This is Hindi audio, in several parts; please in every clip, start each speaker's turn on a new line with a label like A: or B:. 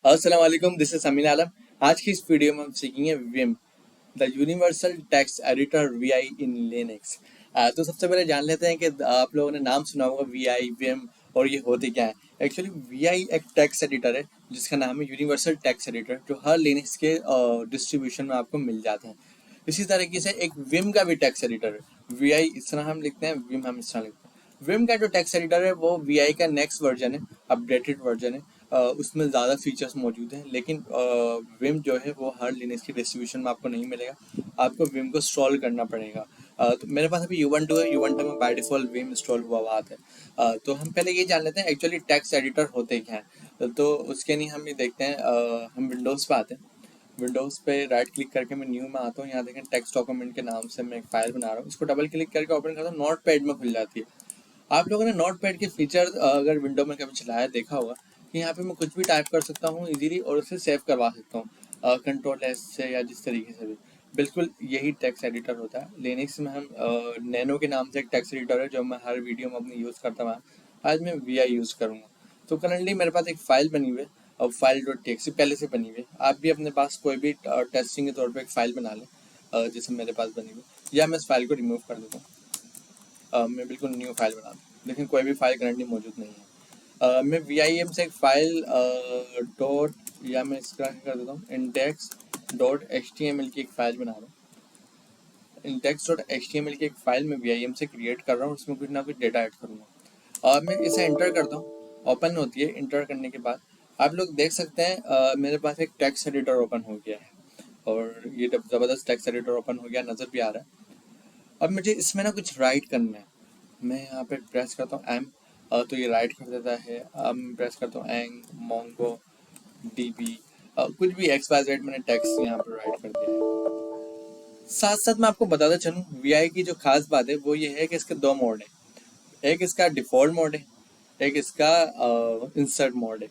A: अस्सलाम वालेकुम, दिस इज अमीन आलम। आज की इस वीडियो में हम सीखेंगे Vim, the universal text editor VI in Linux. तो सबसे पहले जान लेते हैं कि आप लोगों ने नाम सुना होगा वीआई, विम, और ये होते क्या है। एक्चुअली वीआई एक टेक्स्ट एडिटर है जिसका नाम है यूनिवर्सल टेक्स्ट एडिटर, जो हर लिनक्स के डिस्ट्रीब्यूशन में आपको मिल जाते हैं। इसी तरीके से एक विम का भी टेक्स्ट एडिटर है। वीआई इस तरह हम लिखते हैं, विम हम इस तरह लिखते हैं। विम का जो टेक्स्ट एडिटर है वो वीआई का नेक्स्ट वर्जन है, अपडेटेड वर्जन है। उसमें ज़्यादा फीचर्स मौजूद हैं, लेकिन विम जो है वो हर लिनक्स की डिस्ट्रीब्यूशन में आपको नहीं मिलेगा। आपको विम को इंस्टॉल करना पड़ेगा। तो मेरे पास अभी यूवेंटू है, यूवेंटू में बाय डिफॉल्ट विम इंस्टॉल हुआ हुआ है। तो हम पहले ये जान लेते हैं एक्चुअली टेक्स्ट एडिटर होते क्या हैं। तो उसके लिए हम ये देखते हैं, हम विंडोज़ पे आते हैं। विंडोज़ पे राइट क्लिक करके मैं न्यू में आता हूँ। यहाँ देखें टेक्स्ट डॉक्यूमेंट के नाम से मैं एक फाइल बना रहा हूँ। इसको डबल क्लिक करके ओपन करता हूँ, नोट पैड में खुल जाती है। आप लोगों ने नोट पैड के फीचर अगर विंडो में कभी चलाया देखा होगा कि यहाँ पे मैं कुछ भी टाइप कर सकता हूँ इजीली और उसे सेव करवा सकता हूँ कंट्रोल एस से या जिस तरीके से भी। बिल्कुल यही टेक्स्ट एडिटर होता है। लिनक्स में हम नैनो के नाम से एक टेक्स्ट एडिटर है जो मैं हर वीडियो में अपनी यूज़ करता हूँ। आज मैं वी आई यूज़ करूँगा। तो करंटली मेरे पास एक फ़ाइल बनी हुई है और फाइल डॉट टेक्स्ट पहले से बनी हुई है। आप भी अपने पास कोई भी टेस्टिंग के तौर पर एक फ़ाइल बना लें, जैसे मेरे पास बनी हुई है, या मैं इस फाइल को रिमूव कर देता हूँ। मैं बिल्कुल न्यू फाइल बना दूँ, लेकिन कोई भी फाइल करंटली मौजूद नहीं है। मैं वी आई एम से एक फाइल डॉट, या मैं इसका कर देता हूँ index dot h t m l की एक फाइल बना रहा हूँ। Index dot h t m l की एक फाइल मैं वी आई एम से क्रिएट कर रहा हूँ, उसमें कुछ ना कुछ डेटा ऐड करूँगा और मैं इसे एंटर करता हूँ। ओपन होती है। इंटर करने के बाद आप लोग देख सकते हैं मेरे पास एक टेक्स्ट एडिटर ओपन हो गया है और ये ज़बरदस्त टेक्स्ट एडिटर ओपन हो गया, नज़र भी आ रहा है। अब मुझे इसमें ना कुछ राइट करना है। मैं यहाँ पे प्रेस करता हूँ एम, तो ये राइट कर देता है। अब मैं प्रेस करता हूँ एंग मोंगो डीबी, कुछ भी एक्स वाई जेड मैंने टेक्स्ट यहाँ पर राइट कर दिया है। साथ साथ मैं आपको बताता चलूँ वीआई की जो खास बात है वो ये है कि इसके दो मोड है। एक इसका डिफ़ॉल्ट मोड है, एक इसका इंसर्ट मोड है।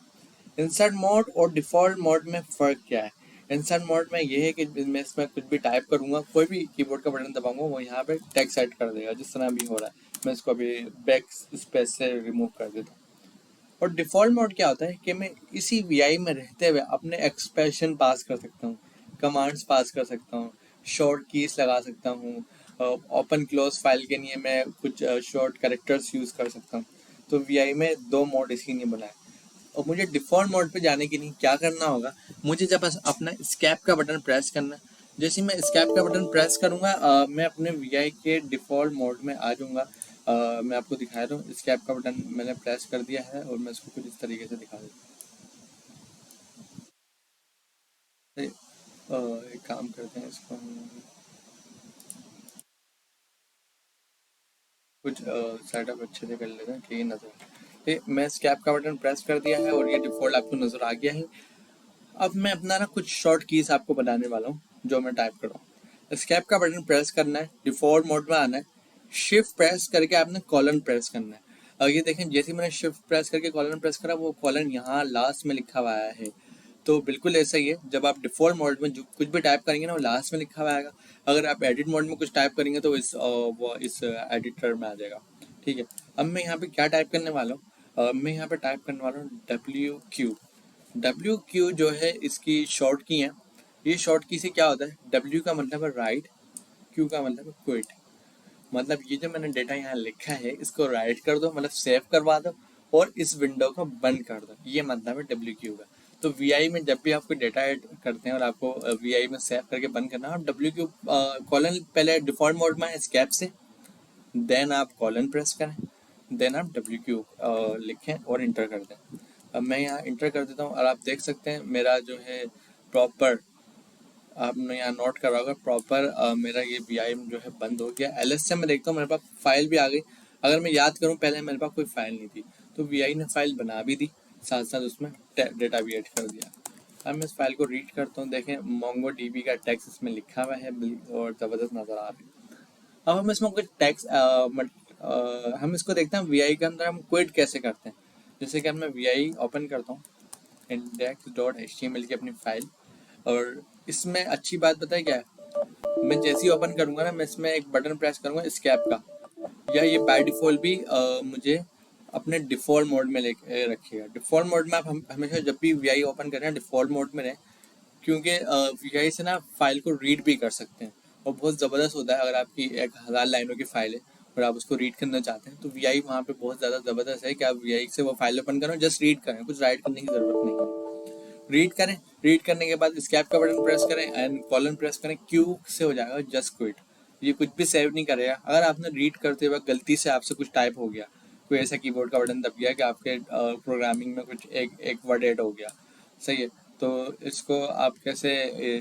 A: इंसर्ट मोड और डिफ़ॉल्ट मोड में फ़र्क क्या है? इंसर्ट मोड में ये है कि मैं इसमें कुछ भी टाइप करूँगा, कोई भी कीबोर्ड का बटन दबाऊंगा वो यहाँ पे टेक्स्ट ऐड कर देगा, जिस तरह अभी हो रहा है। मैं इसको अभी बैक स्पेस से रिमूव कर देता हूँ। और डिफ़ॉल्ट मोड क्या होता है कि मैं इसी वीआई में रहते हुए अपने एक्सप्रेशन पास कर सकता हूँ, कमांड्स पास कर सकता हूँ, शॉर्ट कीज लगा सकता हूँ। ओपन क्लोज फाइल के लिए मैं कुछ शॉर्ट कैरेक्टर्स यूज़ कर सकता हूँ। तो वीआई में दो मोड इसीलिए बनाए। और मुझे डिफ़ॉल्ट मोड पे जाने के लिए क्या करना होगा, मुझे जब बस अपना स्केप का बटन प्रेस करना है। जैसे ही मैं स्केप का बटन प्रेस करूँगा मैं अपने वीआई के डिफ़ॉल्ट मोड में आ जाऊँगा। मैं आपको दिखा रहा हूँ, स्केप का बटन मैंने प्रेस कर दिया है और मैं इसको कुछ इस तरीके से दिखा देता हूँ। एक काम करते हैं, इसको हम कुछ सेटअप अच्छे से कर लेते हैं, ठीक है नज़र। ये मैं स्केप का बटन प्रेस कर दिया है और ये डिफ़ॉल्ट आपको नज़र आ गया है। अब मैं अपना ना कुछ शॉर्ट कीज आपको बताने वाला हूँ जो मैं टाइप कर रहा हूँ। स्केप का बटन प्रेस करना है, डिफॉल्ट मोड में आना है, शिफ्ट प्रेस करके आपने कॉलन प्रेस करना है। अब ये देखें जैसे मैंने शिफ्ट प्रेस करके कॉलन प्रेस करा वो कॉलन यहाँ लास्ट में लिखा हुआ आया है। तो बिल्कुल ऐसा ही है, जब आप डिफॉल्ट मोड में जो कुछ भी टाइप करेंगे ना वो लास्ट में लिखा हुआ आएगा। अगर आप एडिट मोड में कुछ टाइप करेंगे तो वो इस एडिटर में आ जाएगा। ठीक है, अब मैं यहाँ पे क्या टाइप करने वाला हूँ, मैं यहाँ पे टाइप करने वाला हूँ WQ जो है इसकी शॉर्ट की है। ये शॉर्ट की से क्या होता है, W का मतलब है राइट, Q का मतलब है क्विट। मतलब ये जो मैंने डेटा यहाँ लिखा है इसको राइट कर दो, मतलब सेव करवा दो और इस विंडो को बंद कर दो, ये मतलब है WQ का। तो VI में जब भी आप कोई डेटा ऐड करते हैं और आपको VI में सेव करके बंद करना है, WQ कॉलन पहले डिफॉल्ट मोड में है स्केप से, देन आप कॉलन प्रेस करें, देन आप WQ लिखें और इंटर कर दें। अब मैं यहाँ इंटर कर देता हूँ और आप देख सकते हैं मेरा जो है प्रॉपर, आपने यहाँ नोट करा होगा प्रॉपर मेरा ये VI जो है बंद हो गया। LS से मैं देखता हूँ मेरे पास फाइल भी आ गई। अगर मैं याद करूँ पहले मेरे पास कोई फाइल नहीं थी, तो VI ने फाइल बना भी दी, साथ साथ उसमें डेटा भी ऐड कर दिया। अब मैं इस फाइल को रीड करता हूँ, देखें मोंगो DB का टेक्स्ट इसमें लिखा हुआ है और ज़बरदस्त नज़र आ रहा है। अब हम इसमें कुछ टेक्स्ट हम इसको देखते हैं VI के अंदर हम क्विट कैसे करते हैं। जैसे कि अब मैं VI ओपन करता हूँ, index dot h t m l की अपनी फाइल, और इसमें अच्छी बात बताए क्या है, मैं जैसे ही ओपन करूँगा ना मैं इसमें एक बटन प्रेस करूँगा स्केप का, या ये बाय डिफॉल्ट भी मुझे अपने डिफ़ॉल्ट मोड में लेके रखिएगा। डिफ़ॉल्ट मोड में आप हमेशा जब भी वी आई ओपन करें डिफ़ॉल्ट मोड में रहें, क्योंकि वी आई से ना फाइल को रीड भी कर सकते हैं और बहुत ज़बरदस्त होता है। अगर आपकी 1000 लाइनों की फाइल है और आप उसको रीड करना चाहते हैं तो वी आई वहाँ पे बहुत ज़्यादा ज़बरदस्त है कि आप वी आई से वो फाइल ओपन करें, जस्ट रीड करें, कुछ राइट करने की ज़रूरत नहीं है। रीड करें, रीड करने के बाद स्केप का बटन प्रेस करें एंड कॉलन प्रेस करें, क्यू से हो जाएगा जस्ट क्विट। ये कुछ भी सेव नहीं करेगा। अगर आपने रीड करते वक्त गलती से आपसे कुछ टाइप हो गया, कोई ऐसा कीबोर्ड का बटन दब गया कि आपके प्रोग्रामिंग में कुछ एक वर्ड ऐड हो गया, सही है, तो इसको आप कैसे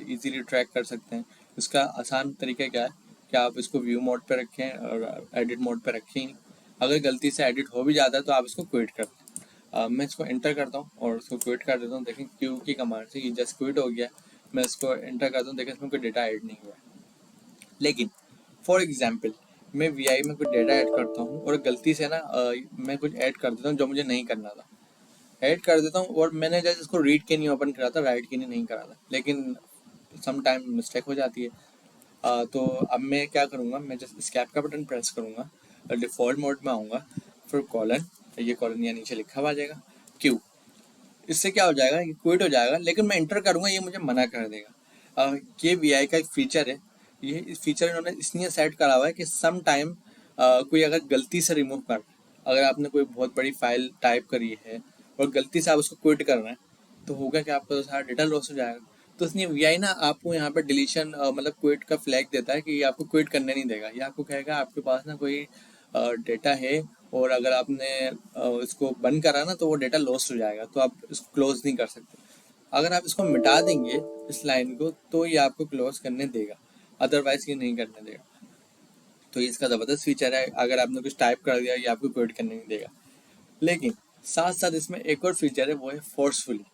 A: इजीली ट्रैक कर सकते हैं? इसका आसान तरीका क्या है कि आप इसको व्यू मोड पे रखें और एडिट मोड पे रखें। अगर गलती से एडिट हो भी जाता है तो आप इसको क्विट कर दें। मैं इसको एंटर करता हूँ और इसको क्विट कर देता हूँ। देखें क्यू की कमांड से ये जस्ट क्विट हो गया। मैं इसको एंटर करता हूँ, देखें इसमें कोई डेटा ऐड नहीं हुआ है। लेकिन फॉर एग्जाम्पल मैं वी आई में कुछ डेटा ऐड करता हूँ और गलती से ना मैं कुछ ऐड कर देता हूँ जो मुझे नहीं करना था, ऐड कर देता हूँ और मैंने जैसे इसको रीड के नहीं ओपन करा था, राइट के नहीं करा था, लेकिन सम टाइम मिस्टेक हो जाती है। तो अब मैं क्या करूँगा, मैं जस्ट स्केप का बटन प्रेस करूँगा, डिफ़ॉल्ट मोड में आऊँगा, फिर कॉलन, ये कॉलन या नीचे लिखा हुआ आ जाएगा क्यू। इससे क्या हो जाएगा, ये क्विट हो जाएगा, लेकिन मैं इंटर करूँगा ये मुझे मना कर देगा। ये वी आई का एक फीचर है। ये इस फीचर इन्होंने इसलिए सेट करा हुआ है कि सम टाइम कोई अगर गलती से रिमूव कर, अगर आपने कोई बहुत बड़ी फाइल टाइप करी है और गलती से आप उसको क्विट कर रहे हैं तो होगा कि आपका तो सारा डेटा लॉस हो जाएगा। तो इसलिए वी आई ना आपको यहाँ पे डिलीशन मतलब क्विट का फ्लैग देता है कि ये आपको क्विट करने नहीं देगा। ये आपको कहेगा आपके पास ना कोई डेटा है और अगर आपने इसको बंद करा ना तो वो डेटा लॉस्ट हो जाएगा, तो आप इसको क्लोज नहीं कर सकते। अगर आप इसको मिटा देंगे इस लाइन को तो ये आपको क्लोज करने देगा, अदरवाइज ये नहीं करने देगा। तो ये इसका ज़बरदस्त फीचर है। अगर आपने कुछ टाइप कर दिया ये आपको क्विट करने नहीं देगा। लेकिन साथ साथ इसमें एक और फीचर है, वो है फोर्सफुली।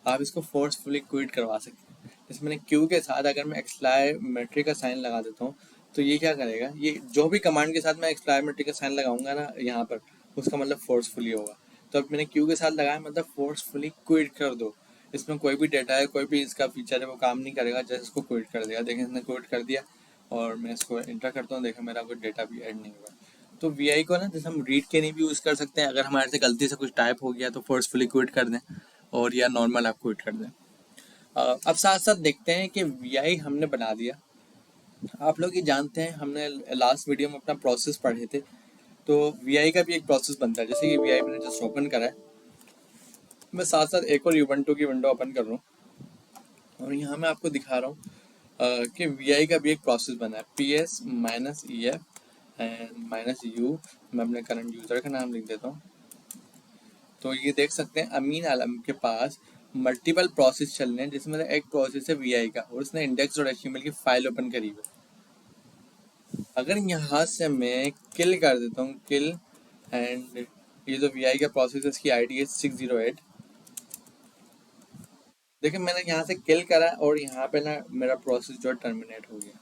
A: आप इसको फोर्सफुली क्विट करवा सकते हैं। जैसे मैंने क्यू के साथ अगर मैं एक्सक्लेमेटरी का साइन लगा देता हूँ तो ये क्या करेगा, ये जो भी कमांड के साथ मैं एक्सक्लेमेटरी का साइन लगाऊंगा ना यहाँ पर, उसका मतलब फोर्सफुली होगा। तो अब मैंने क्यू के साथ लगाया, मतलब फोर्सफुली क्विट कर दो। इसमें कोई भी डेटा है, कोई भी इसका फीचर है वो काम नहीं करेगा, जैसे इसको क्विट कर देगा। देखें इसने क्विट कर दिया और मैं इसको इंटर करता हूँ, देखें मेरा कोई डेटा भी ऐड नहीं हुआ। तो वी आई को ना जैसे हम रीड के नहीं भी यूज़ कर सकते हैं, अगर हमारे से गलती से कुछ टाइप हो गया तो फोर्सफुली क्विट कर दें और या नॉर्मल आप क्विट कर दें। अब साथ साथ देखते हैं कि वी आई हमने बना दिया। आप लोग ये जानते हैं, हमने लास्ट वीडियो में अपना प्रोसेस पढ़े थे, तो वी आई का भी एक प्रोसेस बनता है। जैसे कि वी आई मैंने जस्ट ओपन करा है, मैं साथ साथ एक और यूबंटू की विंडो ओपन कर रहा हूँ और यहाँ मैं आपको दिखा रहा हूँ कि वी आई का भी एक प्रोसेस बना है, P S minus E F and minus you. मैं अपने करंट यूज़र का नाम लिख देता हूँ। तो ये देख सकते हैं अमीन आलम के पास मल्टीपल प्रोसेस चल रहे हैं, जिसमें से एक प्रोसेस है वी आई का और उसने index.html की फाइल ओपन करी हुई है। अगर यहाँ से मैं किल कर देता हूँ, किल, एंड ये जो वी आई का प्रोसेस है इसकी आईडी है 608। देखिए मैंने यहाँ से किल करा और यहाँ पे ना मेरा प्रोसेस जो है टर्मिनेट हो गया।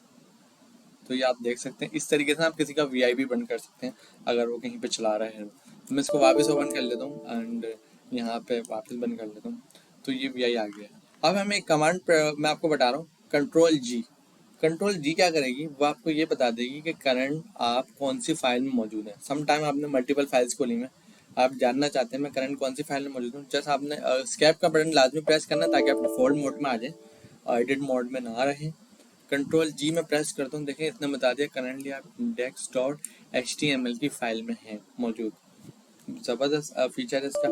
A: तो ये आप देख सकते हैं, इस तरीके से आप किसी का वी आई भी बंद कर सकते हैं अगर वो कहीं पे चला रहा है। मैं इसको वापस ओपन कर लेता हूँ एंड यहाँ पे वापस बंद कर लेता हूँ, तो ये वी आई आ गया। अब हमें एक कमांड मैं आपको बता रहा हूँ, कंट्रोल जी। कंट्रोल जी क्या करेगी, वो आपको ये बता देगी कि करंट आप कौन सी फाइल में मौजूद है। सम टाइम आपने मल्टीपल फाइल्स खोली में, आप जानना चाहते हैं मैं करंट कौन सी फाइल में मौजूद हूँ, जैसे आपने स्केप का बटन लाजमी प्रेस करना ताकि आप डिफॉल्ट मोड में आ जाए, एडिट मोड में ना रहे। कंट्रोल जी में प्रेस करता हूँ, देखें इसने बता दिया करंटली आप index.html की फाइल में हैं मौजूद। ज़बरदस्त फीचर है इसका।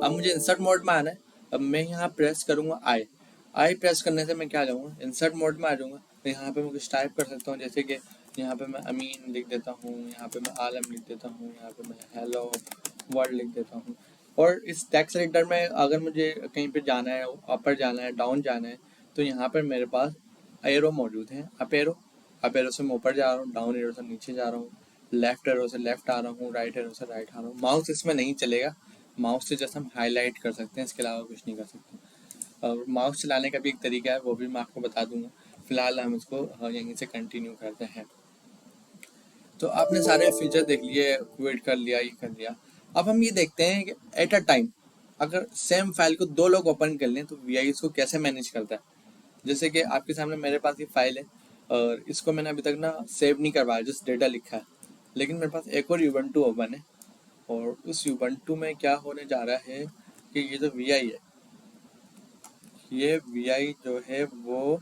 A: अब मुझे इंसर्ट मोड में आना है। अब मैं यहाँ प्रेस करूँगा आई प्रेस करने से मैं क्या जाऊँगा, इंसर्ट मोड में आ जाऊँगा। तो यहाँ पे मैं कुछ टाइप कर सकता हूँ, जैसे कि यहाँ पे मैं अमीन लिख देता हूँ, यहाँ पे मैं आलम लिख देता हूँ, यहाँ पे मैं हेलो वर्ल्ड लिख देता हूँ। और इस टेक्स्ट एडिटर में अगर मुझे कहीं पे जाना है, अपर जाना है, डाउन जाना है, तो यहाँ पर मेरे पास एरो मौजूद है। अप एरो से मैं ऊपर जा रहा हूँ, डाउन एरो से नीचे जा रहा हूँ, लेफ्ट एरो से लेफ्ट आ रहा हूँ, राइट एरो से राइट आ रहा हूँ। माउस इसमें नहीं चलेगा, माउस से जैसे हम हाईलाइट कर सकते हैं, इसके अलावा कुछ नहीं कर सकते। और माउस चलाने का भी एक तरीका है, वो भी मैं आपको बता दूंगा। फिलहाल हम इसको यहीं से कंटिन्यू करते हैं। तो आपने सारे फीचर देख लिए, क्रिएट कर लिया, ये कर लिया। अब हम ये देखते हैं कि एट अ टाइम अगर सेम फाइल को दो लोग ओपन कर लें तो वी आई इसको कैसे मैनेज करता है। जैसे कि आपके सामने मेरे पास ये फाइल है और इसको मैंने अभी तक ना सेव नहीं करवाया, जस्ट डेटा लिखा है, लेकिन मेरे पास एक और यूबंटू ओपन है और उस Ubuntu में क्या होने जा रहा है कि ये जो VI है, ये VI जो है वो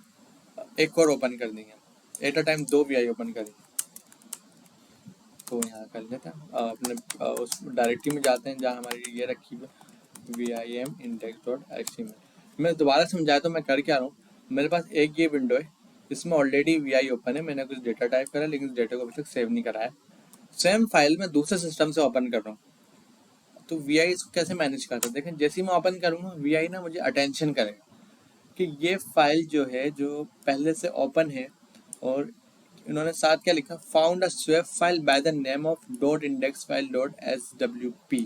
A: एक और ओपन कर देंगे, at a time 2 VI open करेंगे। तो यहाँ कर लेते हैं अपने उस डायरेक्टरी में जाते हैं जहाँ हमारी ये रखी हुई vim index.html। मैं दोबारा समझाया तो मैं कर क्या रहा हूँ, मेरे पास एक ये विंडो है, इसमें ऑलरेडी VI ओपन है, मैंने कुछ डेटा टाइप करा लेकिन इस डेटा को अभी तक सेव नहीं करा है। सेम फाइल में दूसरे सिस्टम से ओपन कर रहा हूँ, तो VI इसको कैसे मैनेज करता है देखें। जैसे ही मैं ओपन करूँगा VI ना मुझे अटेंशन करेगा कि ये फाइल जो है जो पहले से ओपन है, और इन्होंने साथ क्या लिखा, found a swap file by the name of dot index file dot swp।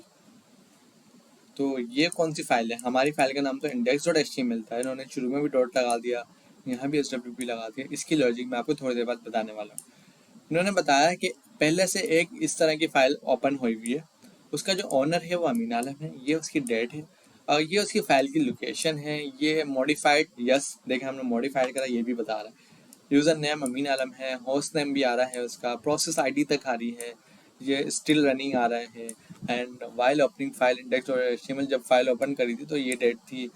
A: तो ये कौन सी फाइल है, हमारी फाइल का नाम तो index.html था, इन्होंने शुरू में भी डॉट लगा दिया, यहाँ भी swp लगा दिया। इसकी लॉजिक मैं आपको थोड़ी देर बाद बताने वाला हूँ। इन्होंने बताया कि पहले से एक इस तरह की फाइल ओपन हुई हुई है, उसका जो ऑनर है वो अमीन आलम है, ये उसकी डेट है और ये उसकी फाइल की लोकेशन है। ये मॉडिफाइड, यस देखें हमने मॉडिफाइड करा, ये भी बता रहा है। यूज़र नेम अमीन आलम है, होस्ट नेम भी आ रहा है उसका, प्रोसेस आईडी तक आ रही है, ये स्टिल रनिंग आ रहा है। And while opening file index और एचटीएमएल, जब फाइल ओपन करी थी तो ये डेट थी।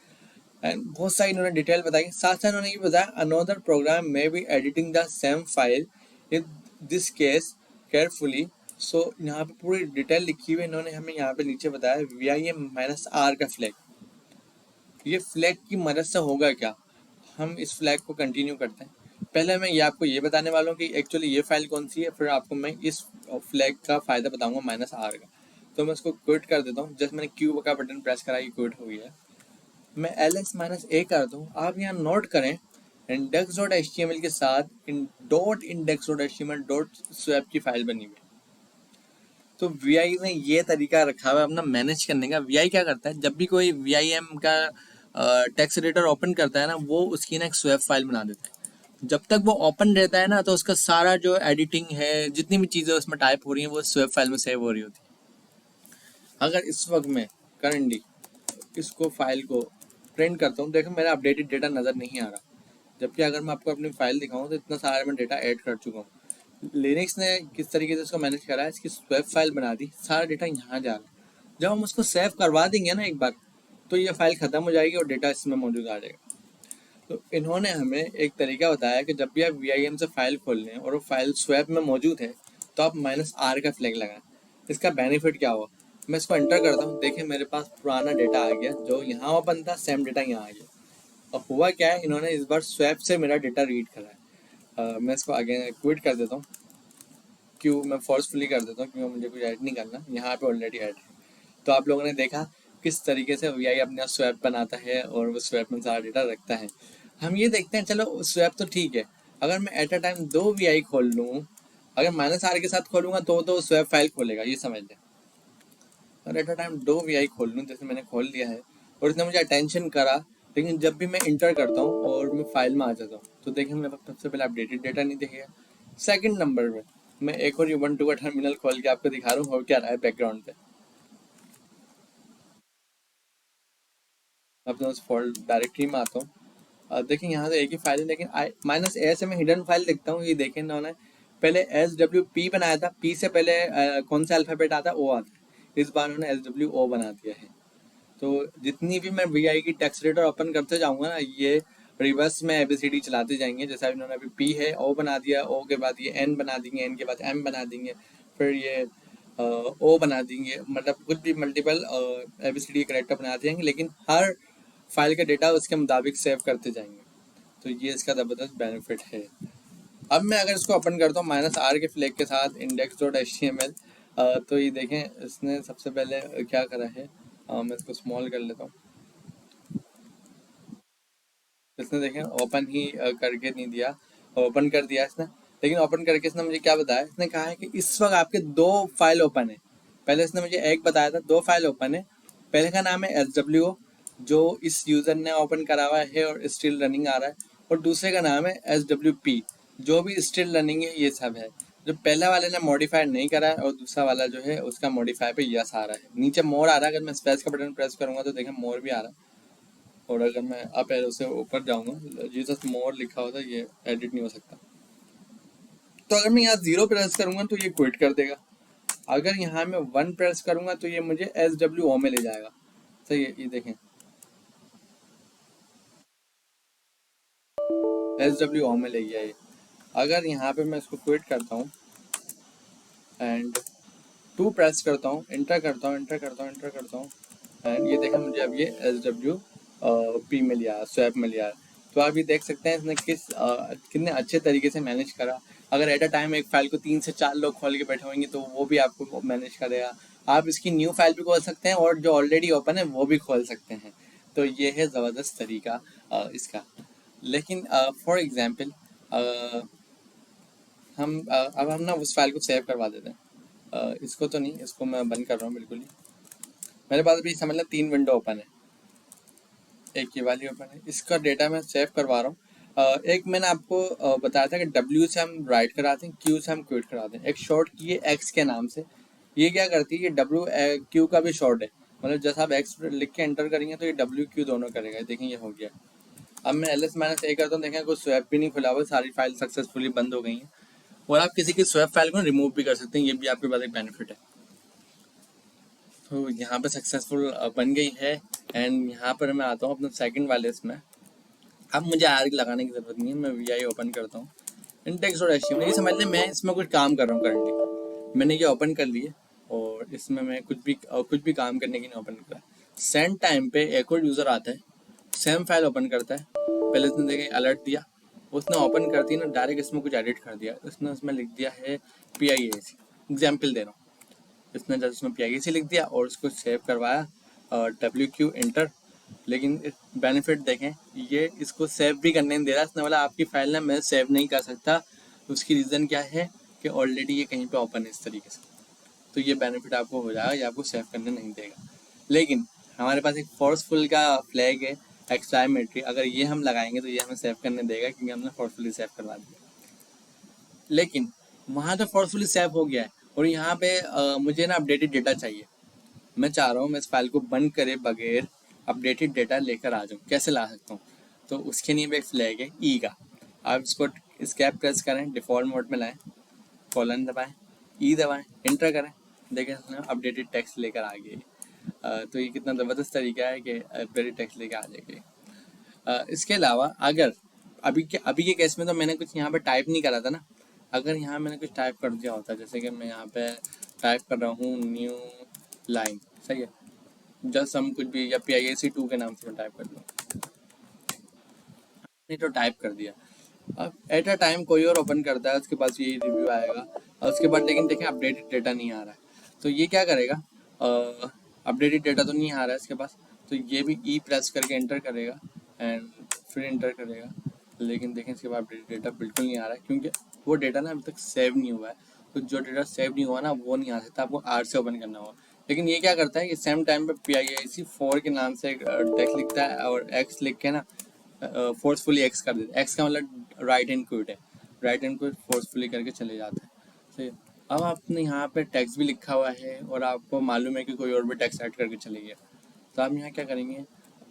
A: एंड बहुत सारी इन्होंने डिटेल बताई। साथ साथ उन्होंने ये बताया another program may be editing the same file in this case carefully. So यहाँ पे पूरी डिटेल लिखी हुई है। इन्होंने हमें यहाँ पे नीचे बताया VIM-R का फ्लैग, ये फ्लैग की मदद से होगा क्या। हम इस फ्लैग को कंटिन्यू करते हैं। पहले मैं ये आपको ये बताने वाला हूँ कि एक्चुअली ये फाइल कौन सी है, फिर आपको मैं इस फ्लैग का फ़ायदा बताऊंगा -R का। तो मैं इसको क्विट कर देता हूँ, जस्ट मैंने क्यू का बटन प्रेस करा, ये क्विट हो गया है। मैं ls-a करता हूँ, आप यहाँ नोट करें index.html के साथ in dot index.html dot swap की फाइल बनी हुई है। तो VI ने ये तरीका रखा हुआ है अपना मैनेज करने का। VI क्या करता है, जब भी कोई VIM का टेक्स्ट एडिटर ओपन करता है ना, वो उसकी ना एक स्वैप फाइल बना देता है। जब तक वो ओपन रहता है ना, तो उसका सारा जो एडिटिंग है, जितनी भी चीज़ें उसमें टाइप हो रही हैं, वो स्वैप फाइल में सेव हो रही होती है। अगर इस वक्त में करंटली इसको फाइल को प्रिंट करता हूँ, देखो मेरा अपडेटेड डेटा नज़र नहीं आ रहा, जबकि अगर मैं आपको अपनी फाइल दिखाऊँ तो इतना सारा मैं डेटा ऐड कर चुका हूँ। लिनक्स ने किस तरीके से इसको मैनेज करा है, इसकी स्वैप फाइल बना दी, सारा डेटा यहाँ जा रहा है। जब हम उसको सेव करवा देंगे ना एक बार, तो ये फाइल ख़त्म हो जाएगी और डेटा इसमें मौजूद आ जाएगा। तो इन्होंने हमें एक तरीका बताया कि जब भी आप VIM से फाइल खोल लें और वो फाइल स्वैप में मौजूद है, तो आप -R का फ्लैग लगाएं। इसका बेनिफिट क्या हुआ, मैं इसको एंटर करता हूँ, देखें मेरे पास पुराना डेटा आ गया, जो यहाँ ओपन था सेम डेटा यहाँ आ गया। अब हुआ क्या है, इन्होंने इस बार स्वैप से मेरा डेटा रीड करा है। मैं इसको आगे क्विट कर देता हूँ, क्यों मैं फोर्सफुली कर देता हूँ क्योंकि मुझे कुछ ऐड नहीं करना, यहाँ पे ऑलरेडी ऐड है। तो आप लोगों ने देखा किस तरीके से VI अपना स्वैप बनाता है और वो स्वैप में सारा डेटा रखता है। हम ये देखते हैं, चलो स्वैप तो ठीक है, अगर मैं एट अ टाइम 2 VI खोल लूँ, अगर -R के साथ खोलूँगा तो स्वैप फाइल खोलेगा, ये समझ लें। और एट अ टाइम 2 VI खोल लूँ, जैसे मैंने खोल लिया है और इसने मुझे अटेंशन करा, लेकिन जब भी मैं इंटर करता हूँ और मैं फाइल में आ जाता हूँ, तो देखिए मेरे पास सबसे पहले अपडेटेड डेटा नहीं दिखेगा। सेकंड नंबर में मैं एक और Ubuntu का टर्मिनल खोल के आपको दिखा रहा हूँ हो क्या रहा है बैकग्राउंड पे। अब तो उस फोल्ड डायरेक्टरी में आता हूँ, देखिए यहाँ तो एक ही फाइल है, लेकिन -A से मैं हिडन फाइल लिखता हूँ। ये देखें इन्होंने पहले SWP बनाया था, P से पहले कौन सा अल्फ़ाबेट आता है, O आता है, इस बार उन्होंने SWO बना दिया है। तो जितनी भी मैं VI की टेक्स्ट एडिटर ओपन करते जाऊंगा ना, ये रिवर्स में ABCD चलाते जाएंगे। जैसा इन्होंने अभी P है, O बना दिया, O के बाद ये N बना देंगे, N के बाद M बना देंगे, फिर ये O बना देंगे, मतलब कुछ भी मल्टीपल ABCD करेक्टर बना देंगे, लेकिन हर फाइल का डेटा उसके मुताबिक सेव करते जाएंगे। तो ये इसका ज़बरदस्त बेनिफिट है। अब मैं अगर इसको ओपन करता हूँ -R के फ्लैग के साथ index.html, तो ये देखें इसने सबसे पहले क्या करा है, मैं इसको स्मॉल कर लेता हूँ। इसने देखें ओपन ही करके नहीं दिया, ओपन कर दिया इसने, लेकिन ओपन करके इसने मुझे क्या बताया, इसने कहा है कि इस वक्त आपके 2 फाइल ओपन है। पहले इसने मुझे एक बताया था, 2 फाइल ओपन है। पहले का नाम है SWO, जो इस यूज़र ने ओपन करा हुआ है और स्टिल रनिंग आ रहा है, और दूसरे का नाम है SWP, जो भी स्टिल रनिंग है, ये सब है। जो पहले वाले ने मॉडिफाइड नहीं करा है और दूसरा वाला जो है उसका मॉडिफाई पे यस आ रहा है। नीचे मोर आ रहा है, अगर मैं स्पेस का बटन प्रेस करूंगा तो देखें मोर भी आ रहा है, और अगर मैं अप एरो से ऊपर जाऊंगा, जीसस मोर लिखा होता है, ये एडिट नहीं हो सकता। तो अगर मैं यहाँ 0 प्रेस करूंगा तो ये क्विट कर देगा। अगर यहाँ मैं 1 प्रेस करूंगा तो ये मुझे SWO में ले जाएगा। सही है, ये देखें SWO में ले गया ये। अगर यहाँ पे मैं इसको क्विट करता हूँ एंड 2 प्रेस करता हूँ, इंटर करता हूँ, इंटर करता हूँ, इंटर करता हूँ एंड ये देखा मुझे अब ये SWP में लिया, स्वैप में लिया। तो आप ये देख सकते हैं इसने कितने अच्छे तरीके से मैनेज करा। अगर एट अ टाइम एक फाइल को 3 से 4 लोग खोल के बैठे होंगे तो वो भी आपको मैनेज करेगा। आप इसकी न्यू फाइल भी खोल सकते हैं और जो ऑलरेडी ओपन है वो भी खोल सकते हैं। तो ये है ज़बरदस्त तरीका इसका। लेकिन फॉर एग्जाम्पल अब हम ना उस फाइल को सेव करवा देते हैं। इसको तो नहीं, इसको मैं बंद कर रहा हूँ बिल्कुल ही। मेरे पास अभी समझ लें 3 विंडो ओपन है, एक ये वाली ओपन है, इसका डेटा मैं सेव करवा रहा हूँ। एक मैंने आपको बताया था कि W से हम राइट कराते हैं, Q से हम क्विट कराते हैं। एक शॉर्ट की है X के नाम से, ये क्या करती है, ये WQ का भी शॉर्ट है। मतलब जैसा आप X लिख के एंटर करेंगे तो ये WQ दोनों करेगा। देखें ये हो गया। अब मैं LS-A करता हूँ, देखें कोई स्वैप भी नहीं खुला हुआ, सारी फाइल सक्सेसफुली बंद हो गई हैं। और आप किसी की स्वैप फाइल को रिमूव भी कर सकते हैं, ये भी आपके पास एक बेनिफिट है। तो यहाँ पे सक्सेसफुल बन गई है। एंड यहाँ पर मैं आता हूँ अपने सेकंड वाले इसमें। अब मुझे आर्ग लगाने की ज़रूरत नहीं है, मैं VI ओपन करता हूँ, इंडेक्स और HTML। ये समझ लें मैं इसमें कुछ काम कर रहा हूँ करंटली। मैंने ये ओपन कर लिए और इसमें मैं कुछ भी काम करने की नहीं ओपन करा। सेंड टाइम पे एक और यूज़र आता है, सेम फाइल ओपन करता है। पहले उसने देखे अलर्ट दिया, उसने ओपन करती ना डायरेक्ट इसमें कुछ एडिट कर दिया। उसमें लिख दिया है PIAC, एग्जाम्पल दे रहा हूँ। इसने जब उसमें PIAC लिख दिया और उसको सेव करवाया WQ इंटर। लेकिन बेनिफिट देखें, ये इसको सेव भी करने नहीं दे रहा। इसने बोला आपकी फाइल ना मैं सेव नहीं कर सकता। उसकी रीज़न क्या है कि ऑलरेडी ये कहीं पे ओपन है इस तरीके से। तो ये बेनिफिट आपको हो जाएगा, ये आपको सेव करने नहीं देगा। लेकिन हमारे पास एक फोर्सफुल का फ्लैग है, एक्सक्लेमेटरी। अगर ये हम लगाएंगे तो ये हमें सेव करने देगा क्योंकि हमने फोर्सफुली सेव करवा दिया। लेकिन वहाँ तो फोर्सफुली सेव हो गया है और यहाँ पे मुझे ना अपडेटेड डेटा चाहिए। मैं चाह रहा हूँ मैं इस फाइल को बंद करे बगैर अपडेटेड डेटा लेकर आ जाऊँ। कैसे ला सकता हूँ? तो उसके लिए भी एक फ्लैग है ई का। आप इसको स्केप प्रेस करें, डिफ़ॉल्ट मोड में लाएं, कॉलन दबाएं, ई दबाएं, इंटर करें, देखें अपडेटेड टेक्स्ट लेकर आ गई। तो ये कितना ज़बरदस्त तरीका है कि अपडेटेड टेक्स्ट लेकर आ जाएगी। इसके अलावा अगर अभी के केस में तो मैंने कुछ यहाँ पे टाइप नहीं करा था ना। अगर यहाँ मैंने कुछ टाइप कर दिया होता, जैसे कि मैं यहाँ पे टाइप कर रहा हूँ न्यू लाइन, सही है, जस्ट हम कुछ भी या PIAC2 के नाम से मैं टाइप कर दूँ, नहीं तो टाइप कर दिया। अब एट अ टाइम कोई और ओपन करता है, उसके पास यही रिव्यू आएगा और उसके बाद लेकिन देखें अपडेटेड डेटा नहीं आ रहा है। तो ये क्या करेगा, अपडेटेड डेटा तो नहीं आ रहा है इसके पास, तो ये भी ई प्रेस करके एंटर करेगा एंड फिर एंटर करेगा। लेकिन देखें इसके बाद अपडेटेड डेटा बिल्कुल नहीं आ रहा है क्योंकि वो डेटा ना अभी तक सेव नहीं हुआ है। तो जो डेटा सेव नहीं हुआ ना वो नहीं आ सकता, आपको R से ओपन करना होगा। लेकिन ये क्या करता है, ये सेम टाइम पे PIAC4 के नाम से एक टेक्स्ट लिखता है और X लिख के ना फोर्सफुली X कर देता है। X का मतलब राइट एंड क्विट है, राइट एंड क्विट फोर्सफुली करके चले जाता है। सही है। अब आपने यहाँ पे टेक्स्ट भी लिखा हुआ है और आपको मालूम है कि कोई और भी टेक्स्ट ऐड करके चले गया, तो आप यहाँ क्या करेंगे,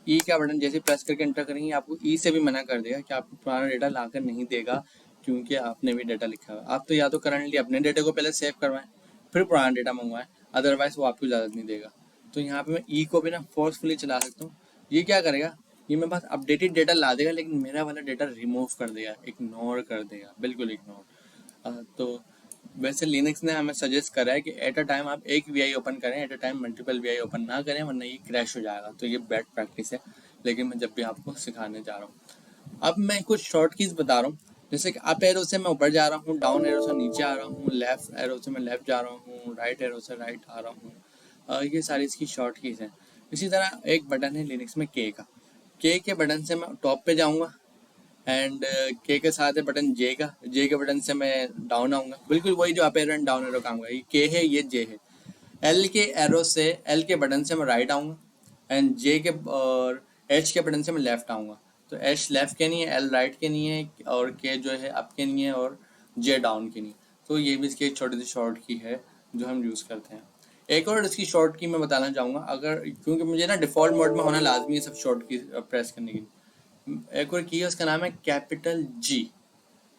A: ई का बटन जैसे प्रेस करके एंटर करेंगे आपको ई से भी मना कर देगा कि आपको पुराना डेटा ला कर नहीं देगा क्योंकि आपने भी डेटा लिखा हुआ है। आप तो या तो करंटली अपने डेटे को पहले सेव करवाएं फिर पुराना डेटा मंगवाएं, अदरवाइज वो आपको इजाज़त नहीं देगा। तो यहाँ पे मैं ई को भी ना फोर्सफुली चला सकता हूँ। ये क्या करेगा, ये मेरे पास अपडेटेड डेटा ला देगा लेकिन मेरा वाला डेटा रिमूव कर देगा, इग्नोर कर देगा, बिल्कुल इग्नोर। तो वैसे लिनक्स ने हमें सजेस्ट करा है कि एट अ टाइम आप एक VI ओपन करें, at a time multiple VI open ना करें वरना ये क्रैश हो जाएगा। तो ये बैड प्रैक्टिस है, लेकिन मैं जब भी आपको सिखाने जा रहा हूँ। अब मैं कुछ शॉर्ट कीज बता रहा हूँ, जैसे कि अप एरो से मैं ऊपर जा रहा हूँ, डाउन एरो से नीचे आ रहा हूँ, लेफ्ट एरो से मैं लेफ्ट जा रहा हूँ, राइट एरो से राइट आ रहा हूँ। ये सारी इसकी शॉर्ट कीज हैं। इसी तरह एक बटन है लिनक्स में के का, के बटन से मैं टॉप पे जाऊँगा एंड के साथ है बटन जे का, जे के बटन से मैं डाउन आऊँगा, बिल्कुल वही जो up arrow and down arrow काम का। ये के है, ये जे है। एल के एरो से, एल के बटन से मैं राइट आऊँगा एंड जे के और एच के बटन से मैं लेफ्ट आऊँगा। तो एच लेफ्ट के नहीं है, एल राइट के नहीं है और के जो है अप के नहीं है और जे डाउन के नहीं। तो ये भी इसकी एक छोटी सी शॉर्ट की है जो हम यूज़ करते हैं। एक और इसकी शॉर्ट की मैं बताना चाहूँगा, अगर क्योंकि मुझे ना डिफ़ॉल्ट मोड में होना लाजमी है सब शॉर्ट की प्रेस करने की। एक और की है, उसका नाम है कैपिटल जी।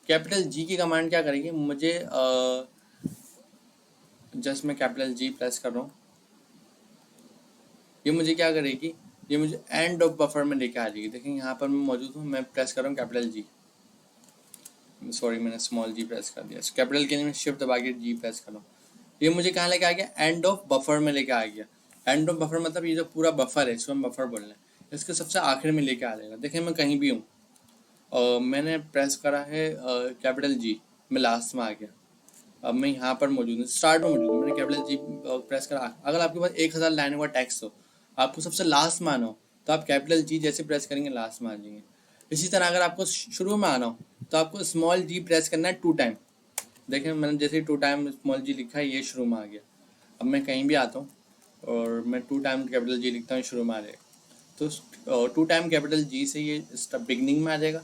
A: कैपिटल जी की कमांड क्या करेगी, मुझे जस्ट मैं कैपिटल जी प्रेस कर रहा हूँ, ये मुझे क्या करेगी, ये मुझे एंड ऑफ बफर में लेके आ जाएगी। देखिए यहाँ पर मैं मौजूद हूँ, मैं प्रेस कर रहा हूँ कैपिटल जी, सॉरी मैंने स्मॉल जी प्रेस कर दिया। कैपिटल के लिए मैं शिफ्ट दबा के जी प्रेस कर रहा हूँ, ये मुझे कहाँ लेके आ गया, एंड ऑफ बफर में लेके आ गया। एंड ऑफ बफर मतलब ये जो पूरा बफर है, इसको हम बफर बोल रहे हैं, इसके सबसे आखिर में लेके आ जाएगा। देखिए मैं कहीं भी हूँ, मैंने प्रेस करा है कैपिटल जी, मैं लास्ट में आ गया। अब मैं यहाँ पर मौजूद हूँ, स्टार्ट में मौजूद हूँ, मैंने कैपिटल जी प्रेस करा। अगर आपके पास 1000 लाइन का टेक्स्ट हो, आपको सबसे लास्ट में आना हो, तो आप कैपिटल जी जैसे प्रेस करेंगे लास्ट में आ जाएंगे। इसी तरह अगर आपको शुरू में आना हो, तो आपको स्मॉल जी प्रेस करना है 2 टाइम। देखिए मैंने जैसे 2 टाइम स्मॉल जी लिखा है, ये शुरू में आ गया। अब मैं कहीं भी आता हूँ और मैं 2 टाइम कैपिटल जी लिखता हूँ, शुरू में आ जाएगा। तो 2 टाइम कैपिटल जी से ये बिगनिंग में आ जाएगा,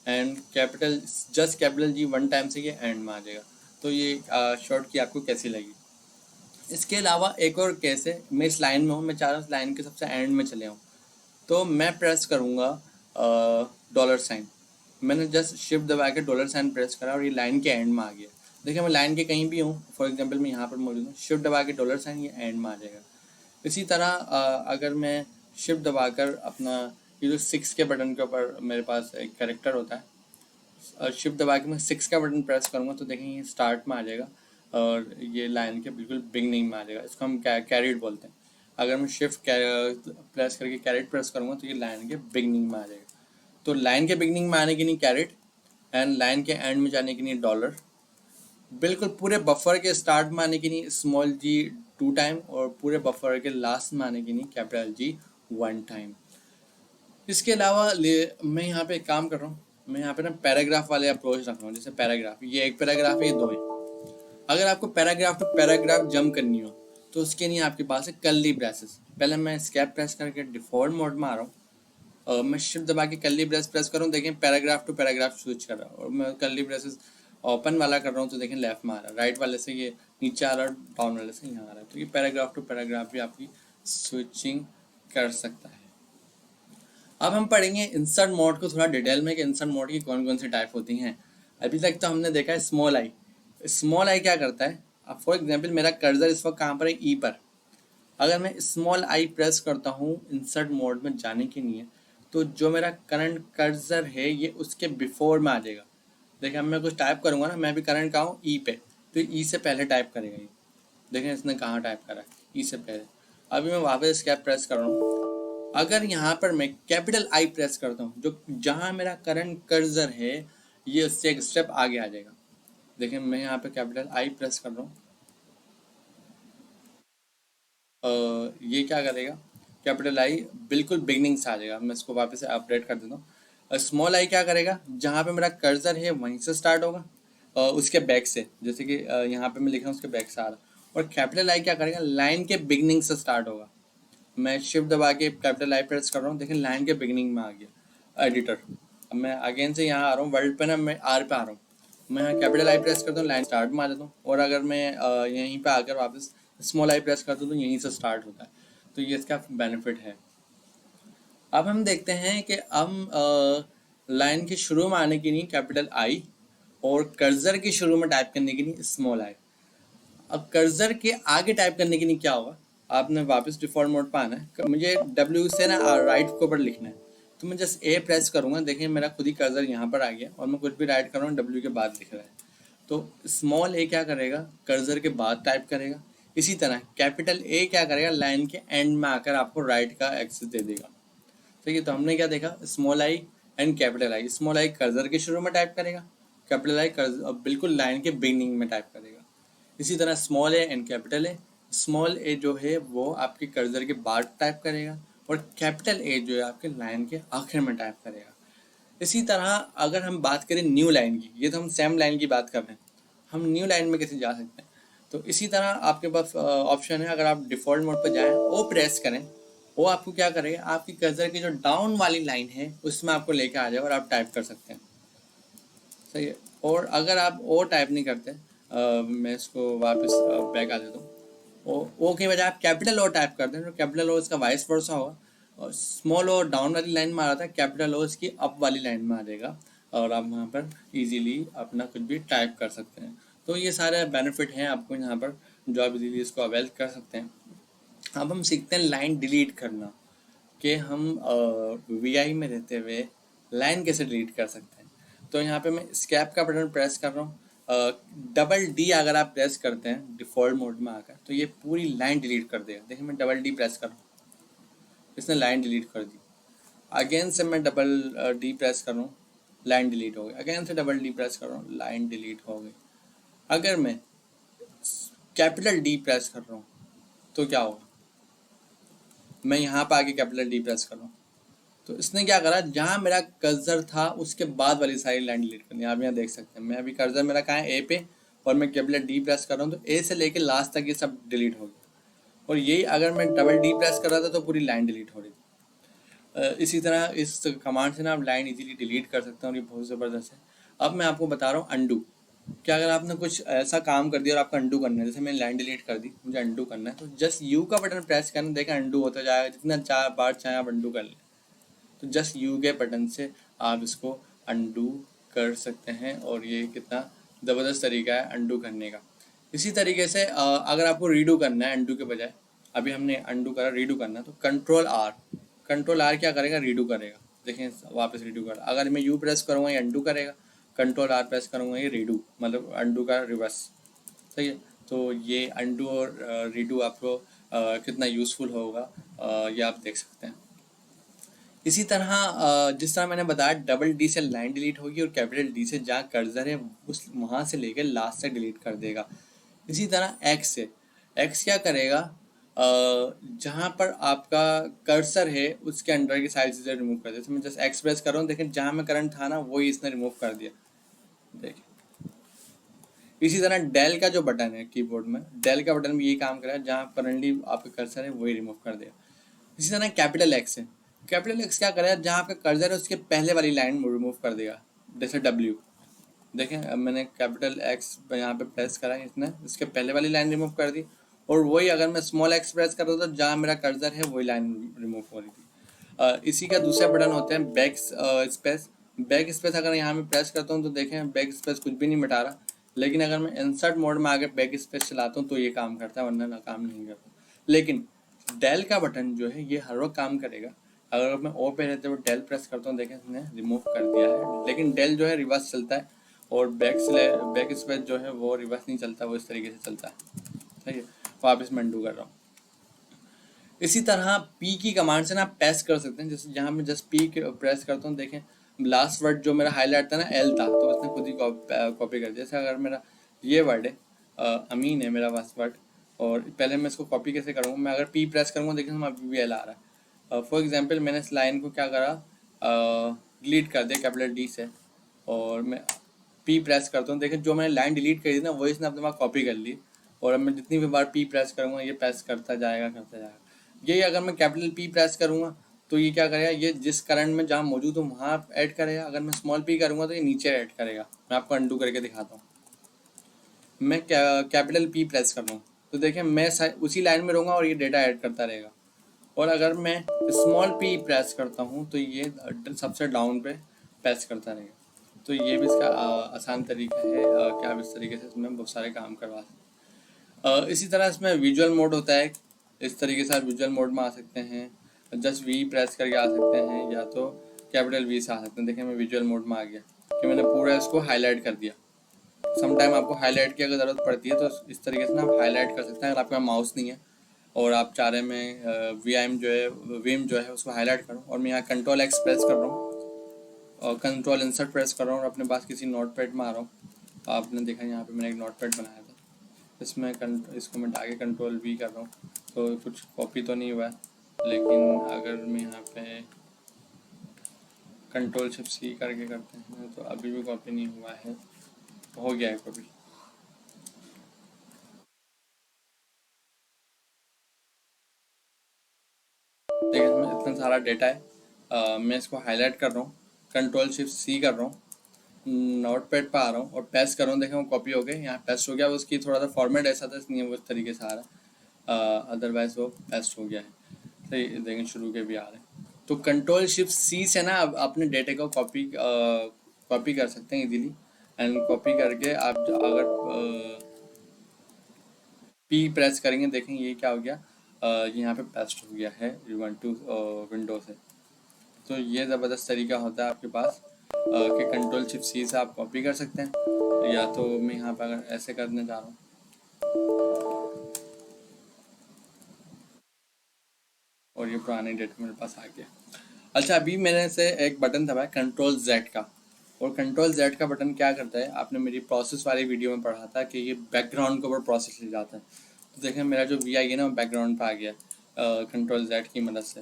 A: and capital just capital G 1 time से ये एंड में आ जाएगा। तो ये शॉर्ट की आपको कैसी लगी। इसके अलावा एक और केस है, मैं इस लाइन में हूँ, मैं चाह रहा हूँ इस लाइन के सबसे एंड में चले आऊँ, तो मैं प्रेस करूँगा डॉलर साइन। मैंने जस्ट शिफ्ट दबा के डॉलर साइन प्रेस करा और ये लाइन के एंड में आ गया। देखिए मैं लाइन के कहीं भी हूँ, फॉर एग्जांपल मैं यहाँ पर मौजूद हूँ, शिफ्ट दबा के डॉलर साइन, ये एंड में आ जाएगा। इसी तरह अगर मैं शिफ्ट दबाकर अपना ये जो 6 के बटन के ऊपर मेरे पास एक कैरेक्टर होता है, शिफ्ट दबा के मैं 6 का बटन प्रेस करूँगा, तो देखेंगे ये स्टार्ट में आ जाएगा और ये लाइन के बिल्कुल बिगनिंग में आ जाएगा। इसको हम कैरिड बोलते हैं। अगर मैं शिफ्ट प्रेस करके कैरेट प्रेस करूँगा, तो ये लाइन के बिगनिंग में आ जाएगा। तो लाइन के बिगनिंग में आने के लिए कैरेट, एंड लाइन के एंड में जाने के लिए डॉलर, बिल्कुल पूरे बफर के स्टार्ट में आने के लिए स्मॉल जी 2 टाइम, और पूरे बफर के लास्ट में आने के लिए कैपिटल जी 1 टाइम। इसके अलावा मैं यहाँ पे एक काम कर रहा हूँ, मैं यहाँ पे ना पैराग्राफ वाले अप्रोच रख रहा हूँ। जैसे पैराग्राफ, ये एक पैराग्राफ है, ये 2 है। अगर आपको पैराग्राफ टू पैराग्राफ जंप करनी हो, तो उसके लिए आपके पास है कर्ली ब्रेसेस। पहले मैं स्केप प्रेस करके डिफॉल्ट मोड में आ रहा हूँ, मैं शिफ्ट दबा के कर्ली ब्रेस प्रेस करूँ, देखें पैराग्राफ टू पैराग्राफ स्विच कर रहा हूँ, और मैं कर्ली ब्रेसेस ओपन वाला कर रहा हूँ, तो देखें लेफ्ट में आ रहा है, राइट वाले से ये नीचे आ रहा है, डाउन वाले से यहाँ आ रहा है। तो ये पैराग्राफ टू पैराग्राफ भी आपकी स्विचिंग कर सकता है। अब हम पढ़ेंगे इंसर्ट मोड को थोड़ा डिटेल में, कि इंसर्ट मोड की कौन कौन सी टाइप होती हैं। अभी तक तो हमने देखा है स्मॉल आई। स्मॉल आई क्या करता है, अब फॉर एग्जाम्पल मेरा कर्सर इस वक्त कहाँ पर है, ई पर। अगर मैं स्मॉल आई प्रेस करता हूँ इंसर्ट मोड में जाने के लिए, तो जो मेरा करंट कर्सर है ये उसके बिफोर में आ जाएगा। देखिए अब मैं कुछ टाइप करूँगा ना, मैं भी करंट कहाँ हूँ, ई पे, तो ई से पहले टाइप करेगा ये। देखें इसने कहाँ टाइप करा है, ई से पहले। अभी मैं वापस स्केप प्रेस कर रहा हूँ। अगर यहाँ पर मैं कैपिटल आई प्रेस करता हूँ, जो जहाँ मेरा करंट कर्सर है ये उससे एक स्टेप आगे आ जाएगा। देखिए मैं यहाँ पे कैपिटल आई प्रेस कर रहा हूँ, ये क्या करेगा, कैपिटल आई बिल्कुल बिगनिंग से आ जाएगा। मैं इसको वापस से अपडेट कर देता हूँ। स्मॉल आई क्या करेगा, जहाँ पे मेरा कर्सर है वहीं से स्टार्ट होगा, उसके बैक से, जैसे कि यहाँ पे मैं लिख रहा हूँ उसके बैक से आ रहा। और कैपिटल आई क्या करेगा, लाइन के बिगनिंग से स्टार्ट होगा। मैं शिफ्ट दबा के कैपिटल आई प्रेस कर रहा हूँ, देखिए लाइन के बिगनिंग में आ गया एडिटर। अब मैं अगेन से यहाँ आ रहा हूँ, वर्ल्ड पे ना मैं आर पे आ रहा हूँ, मैं यहाँ कैपिटल आई प्रेस करता हूँ, लाइन स्टार्ट में आ जाता हूँ। और अगर मैं यहीं पे आकर वापस स्मॉल आई प्रेस करता हूँ, तो यहीं से स्टार्ट होता है। तो ये इसका बेनिफिट है। अब हम देखते हैं कि हम लाइन के शुरू में आने के लिए कैपिटल आई, और कर्सर के शुरू में टाइप करने के लिए स्मॉल आई। अब कर्सर के आगे टाइप करने के लिए क्या होगा, आपने वापस डिफॉल्ट मोड पर आना है। मुझे डब्ल्यू से ना राइट के ऊपर लिखना है, तो मैं जस्ट ए प्रेस करूँगा, देखिए मेरा खुद ही कर्सर यहाँ पर आ गया, और मैं कुछ भी राइट कर रहा हूँ डब्ल्यू के बाद लिख रहा है। तो स्मॉल ए क्या करेगा, कर्सर के बाद टाइप करेगा। इसी तरह कैपिटल ए क्या करेगा, लाइन के एंड में आकर आपको राइट का एक्सेस दे देगा। ठीक है, तो हमने क्या देखा, small I and capital I. Small I cursor के शुरू में टाइप करेगा, कैपिटल आई बिल्कुल लाइन के बिगनिंग में टाइप करेगा। इसी तरह small A and capital A, small A जो है वो आपके कर्सर के बाद टाइप करेगा, और कैपिटल ए जो है आपके लाइन के आखिर में टाइप करेगा। इसी तरह अगर हम बात करें न्यू लाइन की, ये तो हम सेम लाइन की बात कर रहे हैं, हम न्यू लाइन में कैसे जा सकते हैं। तो इसी तरह आपके पास ऑप्शन है, अगर आप डिफ़ॉल्ट मोड पर जाएं, ओ प्रेस करें, वो आपको क्या करेगा, आपकी कर्सर की जो डाउन वाली लाइन है उसमें आपको लेकर आ जाएगा और आप टाइप कर सकते हैं। सही है। और अगर आप ओ टाइप नहीं करते, मैं इसको वापस बैक आ देता हूँ, ओ के बजाय आप कैपिटल ओ टाइप करते हैं, तो कैपिटल ओ इसका वाइस वर्सा होगा, और स्मॉल ओ डाउन वाली लाइन में आ रहा था, कैपिटल ओ इसकी अप वाली लाइन में आ जाएगा, और आप वहाँ पर इजीली अपना कुछ भी टाइप कर सकते हैं। तो ये सारे बेनिफिट हैं आपको यहाँ पर जो आप इजीली इसको अवेल कर सकते हैं। अब हम सीखते हैं लाइन डिलीट करना, कि हम वीआई में रहते हुए लाइन कैसे डिलीट कर सकते हैं। तो यहाँ पे मैं स्कैप का बटन प्रेस कर रहा हूँ। डबल डी अगर आप प्रेस करते हैं डिफ़ॉल्ट मोड में आकर, तो ये पूरी लाइन डिलीट कर देगा। देखिए मैं डबल डी प्रेस कर रहा हूँ, इसने लाइन डिलीट कर दी। अगेन से मैं डबल डी प्रेस कर रहा हूँ, लाइन डिलीट हो गई। अगेन से डबल डी प्रेस कर रहा हूँ, लाइन डिलीट हो गई। अगर मैं कैपिटल डी प्रेस कर रहा हूँ तो क्या होगा, मैं यहाँ पर आके कैपिटल डी प्रेस कर रहा हूँ तो इसने क्या करा, जहाँ मेरा कर्सर था उसके बाद वाली सारी लाइन डिलीट करनी है। आप यहाँ देख सकते हैं, मैं अभी कर्सर मेरा कहाँ है, ए पे, और मैं कैपिटल डी प्रेस कर रहा हूँ तो ए से लेके लास्ट तक ये सब डिलीट हो गया। और यही अगर मैं डबल डी प्रेस कर रहा था तो पूरी लाइन डिलीट हो रही थी। इसी तरह इस कमांड से ना आप लाइन इजीली डिलीट कर सकते हैं और ये बहुत ज़बरदस्त है। अब मैं आपको बता रहा हूँ अंडू। क्या अगर आपने कुछ ऐसा काम कर दिया और आपको अंडू करना है, जैसे मैंने लाइन डिलीट कर दी, मुझे अंडू करना है, तो जस्ट यू का बटन प्रेस करना, देखें अंडू होता जाएगा, जितना चार बार चाहे आप अंडू कर लें। तो जस्ट यू के बटन से आप इसको अंडू कर सकते हैं और ये कितना ज़बरदस्त तरीका है अंडू करने का। इसी तरीके से अगर आपको रीडू करना है अंडू के बजाय, अभी हमने अंडू करा, रीडू करना है तो कंट्रोल आर क्या करेगा, रीडू करेगा। देखें वापस रीडू कर, अगर मैं यू प्रेस करूँगा ये अंडू करेगा, कंट्रोल आर प्रेस करूँगा ये रीडू, मतलब अंडू का रिवर्स। सही है। तो ये अंडू और रीडू आपको कितना यूज़फुल होगा ये आप देख सकते हैं। इसी तरह जिस तरह मैंने बताया डबल डी से लाइन डिलीट होगी और कैपिटल डी से जहाँ कर्सर है उस वहाँ से लेकर लास्ट तक डिलीट कर देगा। इसी तरह एक्स से, एक्स क्या करेगा, जहाँ पर आपका कर्सर है उसके अंडर की सारी चीज़ें रिमूव कर देते। मैं जस्ट एक्स प्रेस कर रहा हूँ, देखें जहाँ में करंट था ना वही इसने रिमूव कर दिया। देखिए इसी तरह डेल का जो बटन है कीबोर्ड में, डेल का बटन भी यही काम करेगा, जहाँ करंटली आपका कर्सर है वही रिमूव कर देगा। इसी तरह कैपिटल एक्स है, कैपिटल एक्स क्या करेगा, जहाँ आपका कर्सर है उसके पहले वाली लाइन रिमूव कर देगा, जैसे डब्ल्यू। देखें अब मैंने कैपिटल एक्स यहाँ पे प्रेस करा है, इसने इसके पहले वाली लाइन रिमूव कर दी। और वही अगर मैं स्मॉल एक्स प्रेस कर रहा था, जहाँ मेरा कर्सर है वही लाइन रिमूव हो रही थी। इसी का दूसरा बटन होते हैं बैक स्पेस। बैक स्पेस अगर यहाँ में प्रेस करता हूँ तो देखें बैक स्पेस कुछ भी नहीं मिटा रहा, लेकिन अगर मैं इंसर्ट मोड में आके बैक स्पेस चलाता हूँ तो ये काम करता है, वरना ना काम नहीं करता। लेकिन डेल का बटन जो है ये हर वक्त काम करेगा। अगर मैं ओ पे रहते हुए डेल प्रेस करता हूँ, देखें इसने रिमूव कर दिया है, लेकिन डेल जो है रिवर्स चलता है और बैक स्पेस जो है वो रिवर्स नहीं चलता, वो इस तरीके से चलता है। सही है, वापस मैं अंडू कर रहा हूँ। इसी तरह पी की कमांड से ना आप पेस्ट कर सकते हैं, जैसे जहाँ मैं जस्ट पी प्रेस करता हूँ, देखें लास्ट वर्ड जो मेरा हाईलाइट था ना एल था, तो उसने खुद ही कॉपी कर दिया। जैसे अगर मेरा ये वर्ड है अमीन है मेरा वास्ट वर्ड, और पहले मैं इसको कॉपी कैसे करूँगा, मैं अगर पी प्रेस करूँगा देखें तो अभी भी एल आ रहा है। फॉर एग्जाम्पल मैंने इस लाइन को क्या करा, डिलीट कर दिया कैपिटल डी से, और मैं पी प्रेस करता हूँ, देखें जो मैंने लाइन डिलीट करी थी ना वही इसने अपने पास कॉपी कर ली, और अब मैं जितनी भी बार पी प्रेस करूँगा ये प्रेस करता जाएगा। यही अगर मैं कैपिटल पी प्रेस करूँगा तो ये क्या करेगा, ये जिस करंट में जहाँ मौजूद हूँ वहाँ ऐड करेगा। अगर मैं स्मॉल पी करूँगा तो ये नीचे ऐड करेगा। मैं आपको अंडू करके दिखाता हूँ। मैं कैपिटल पी प्रेस कर रहा हूँ तो देखें मैं उसी लाइन में रहूँगा और ये डेटा ऐड करता रहेगा। और अगर मैं स्मॉल पी प्रेस करता हूँ तो ये सबसे डाउन पे प्रेस करता रहेगा। तो ये भी इसका आसान तरीका है कि आप इस तरीके से इसमें बहुत सारे काम करवा सकते हैं। इसी तरह इसमें विजुअल मोड होता है, इस तरीके से आप विजुअल मोड में आ सकते हैं, जस्ट वी प्रेस करके आ सकते हैं, या तो कैपिटल वी से आ सकते हैं। देखिए मैं विजुअल मोड में आ गया कि मैंने पूरा इसको हाईलाइट कर दिया। समटाइम आपको हाईलाइट की अगर ज़रूरत पड़ती है तो इस तरीके से ना आप हाईलाइट कर सकते हैं। अगर आपके पास माउस नहीं है और आप चाह रहे में वीम जो है उसको हाईलाइट करूँ, और मैं यहाँ कंट्रोल एक्स प्रेस कर रहा हूँ और कंट्रोल इंसर्ट प्रेस कर रहा हूँ और अपने पास किसी नोट पैड में आ रहा हूँ। आपने देखा यहाँ पे मैंने एक नोट पैड बनाया था, इसमें इसको मैं आगे कंट्रोल वी कर रहा हूँ तो कुछ कॉपी तो नहीं हुआ है, लेकिन अगर मैं यहाँ पे कंट्रोल शिफ्ट सी करके करते हैं तो अभी भी कॉपी नहीं हुआ है, हो गया है कॉपी। देखिए इसमें इतना सारा डेटा है, मैं इसको हाईलाइट कर रहा हूँ, कंट्रोल शिफ्ट सी कर रहा हूँ, नोट पैड पर आ रहा हूँ और पेस्ट कर रहा हूँ। देखें वो कॉपी हो गए, यहाँ पेस्ट हो गया। उसकी थोड़ा सा फॉर्मेट ऐसा था इसलिए वो इस तरीके से आ रहा है, अदरवाइज वो पेस्ट हो गया है। सही, देखें शुरू के भी आ रहे हैं। तो कंट्रोल शिफ्ट सी से ना आप अपने डेटे को कॉपी कर सकते हैं इजीली। एंड कॉपी करके आप अगर पी प्रेस करेंगे, देखें ये क्या हो गया, यहाँ पे पेस्ट हो गया है Ubuntu विंडो से। तो ये ज़बरदस्त तरीका होता है आपके पास कि कंट्रोल शिफ्ट सी से आप कॉपी कर सकते हैं, या तो मैं यहाँ पर अगर ऐसे करने जा रहा हूँ और ये पुराने डेटा मेरे पास आ गया। अच्छा, अभी मैंने से एक बटन दबाया कंट्रोल जेड का, और कंट्रोल जेड का बटन क्या करता है, आपने मेरी प्रोसेस वाली वीडियो में पढ़ा था कि ये बैकग्राउंड के ऊपर प्रोसेस ले जाता है। तो देखें मेरा जो वी आई है ना वो बैकग्राउंड पे आ गया कंट्रोल जेड की मदद से।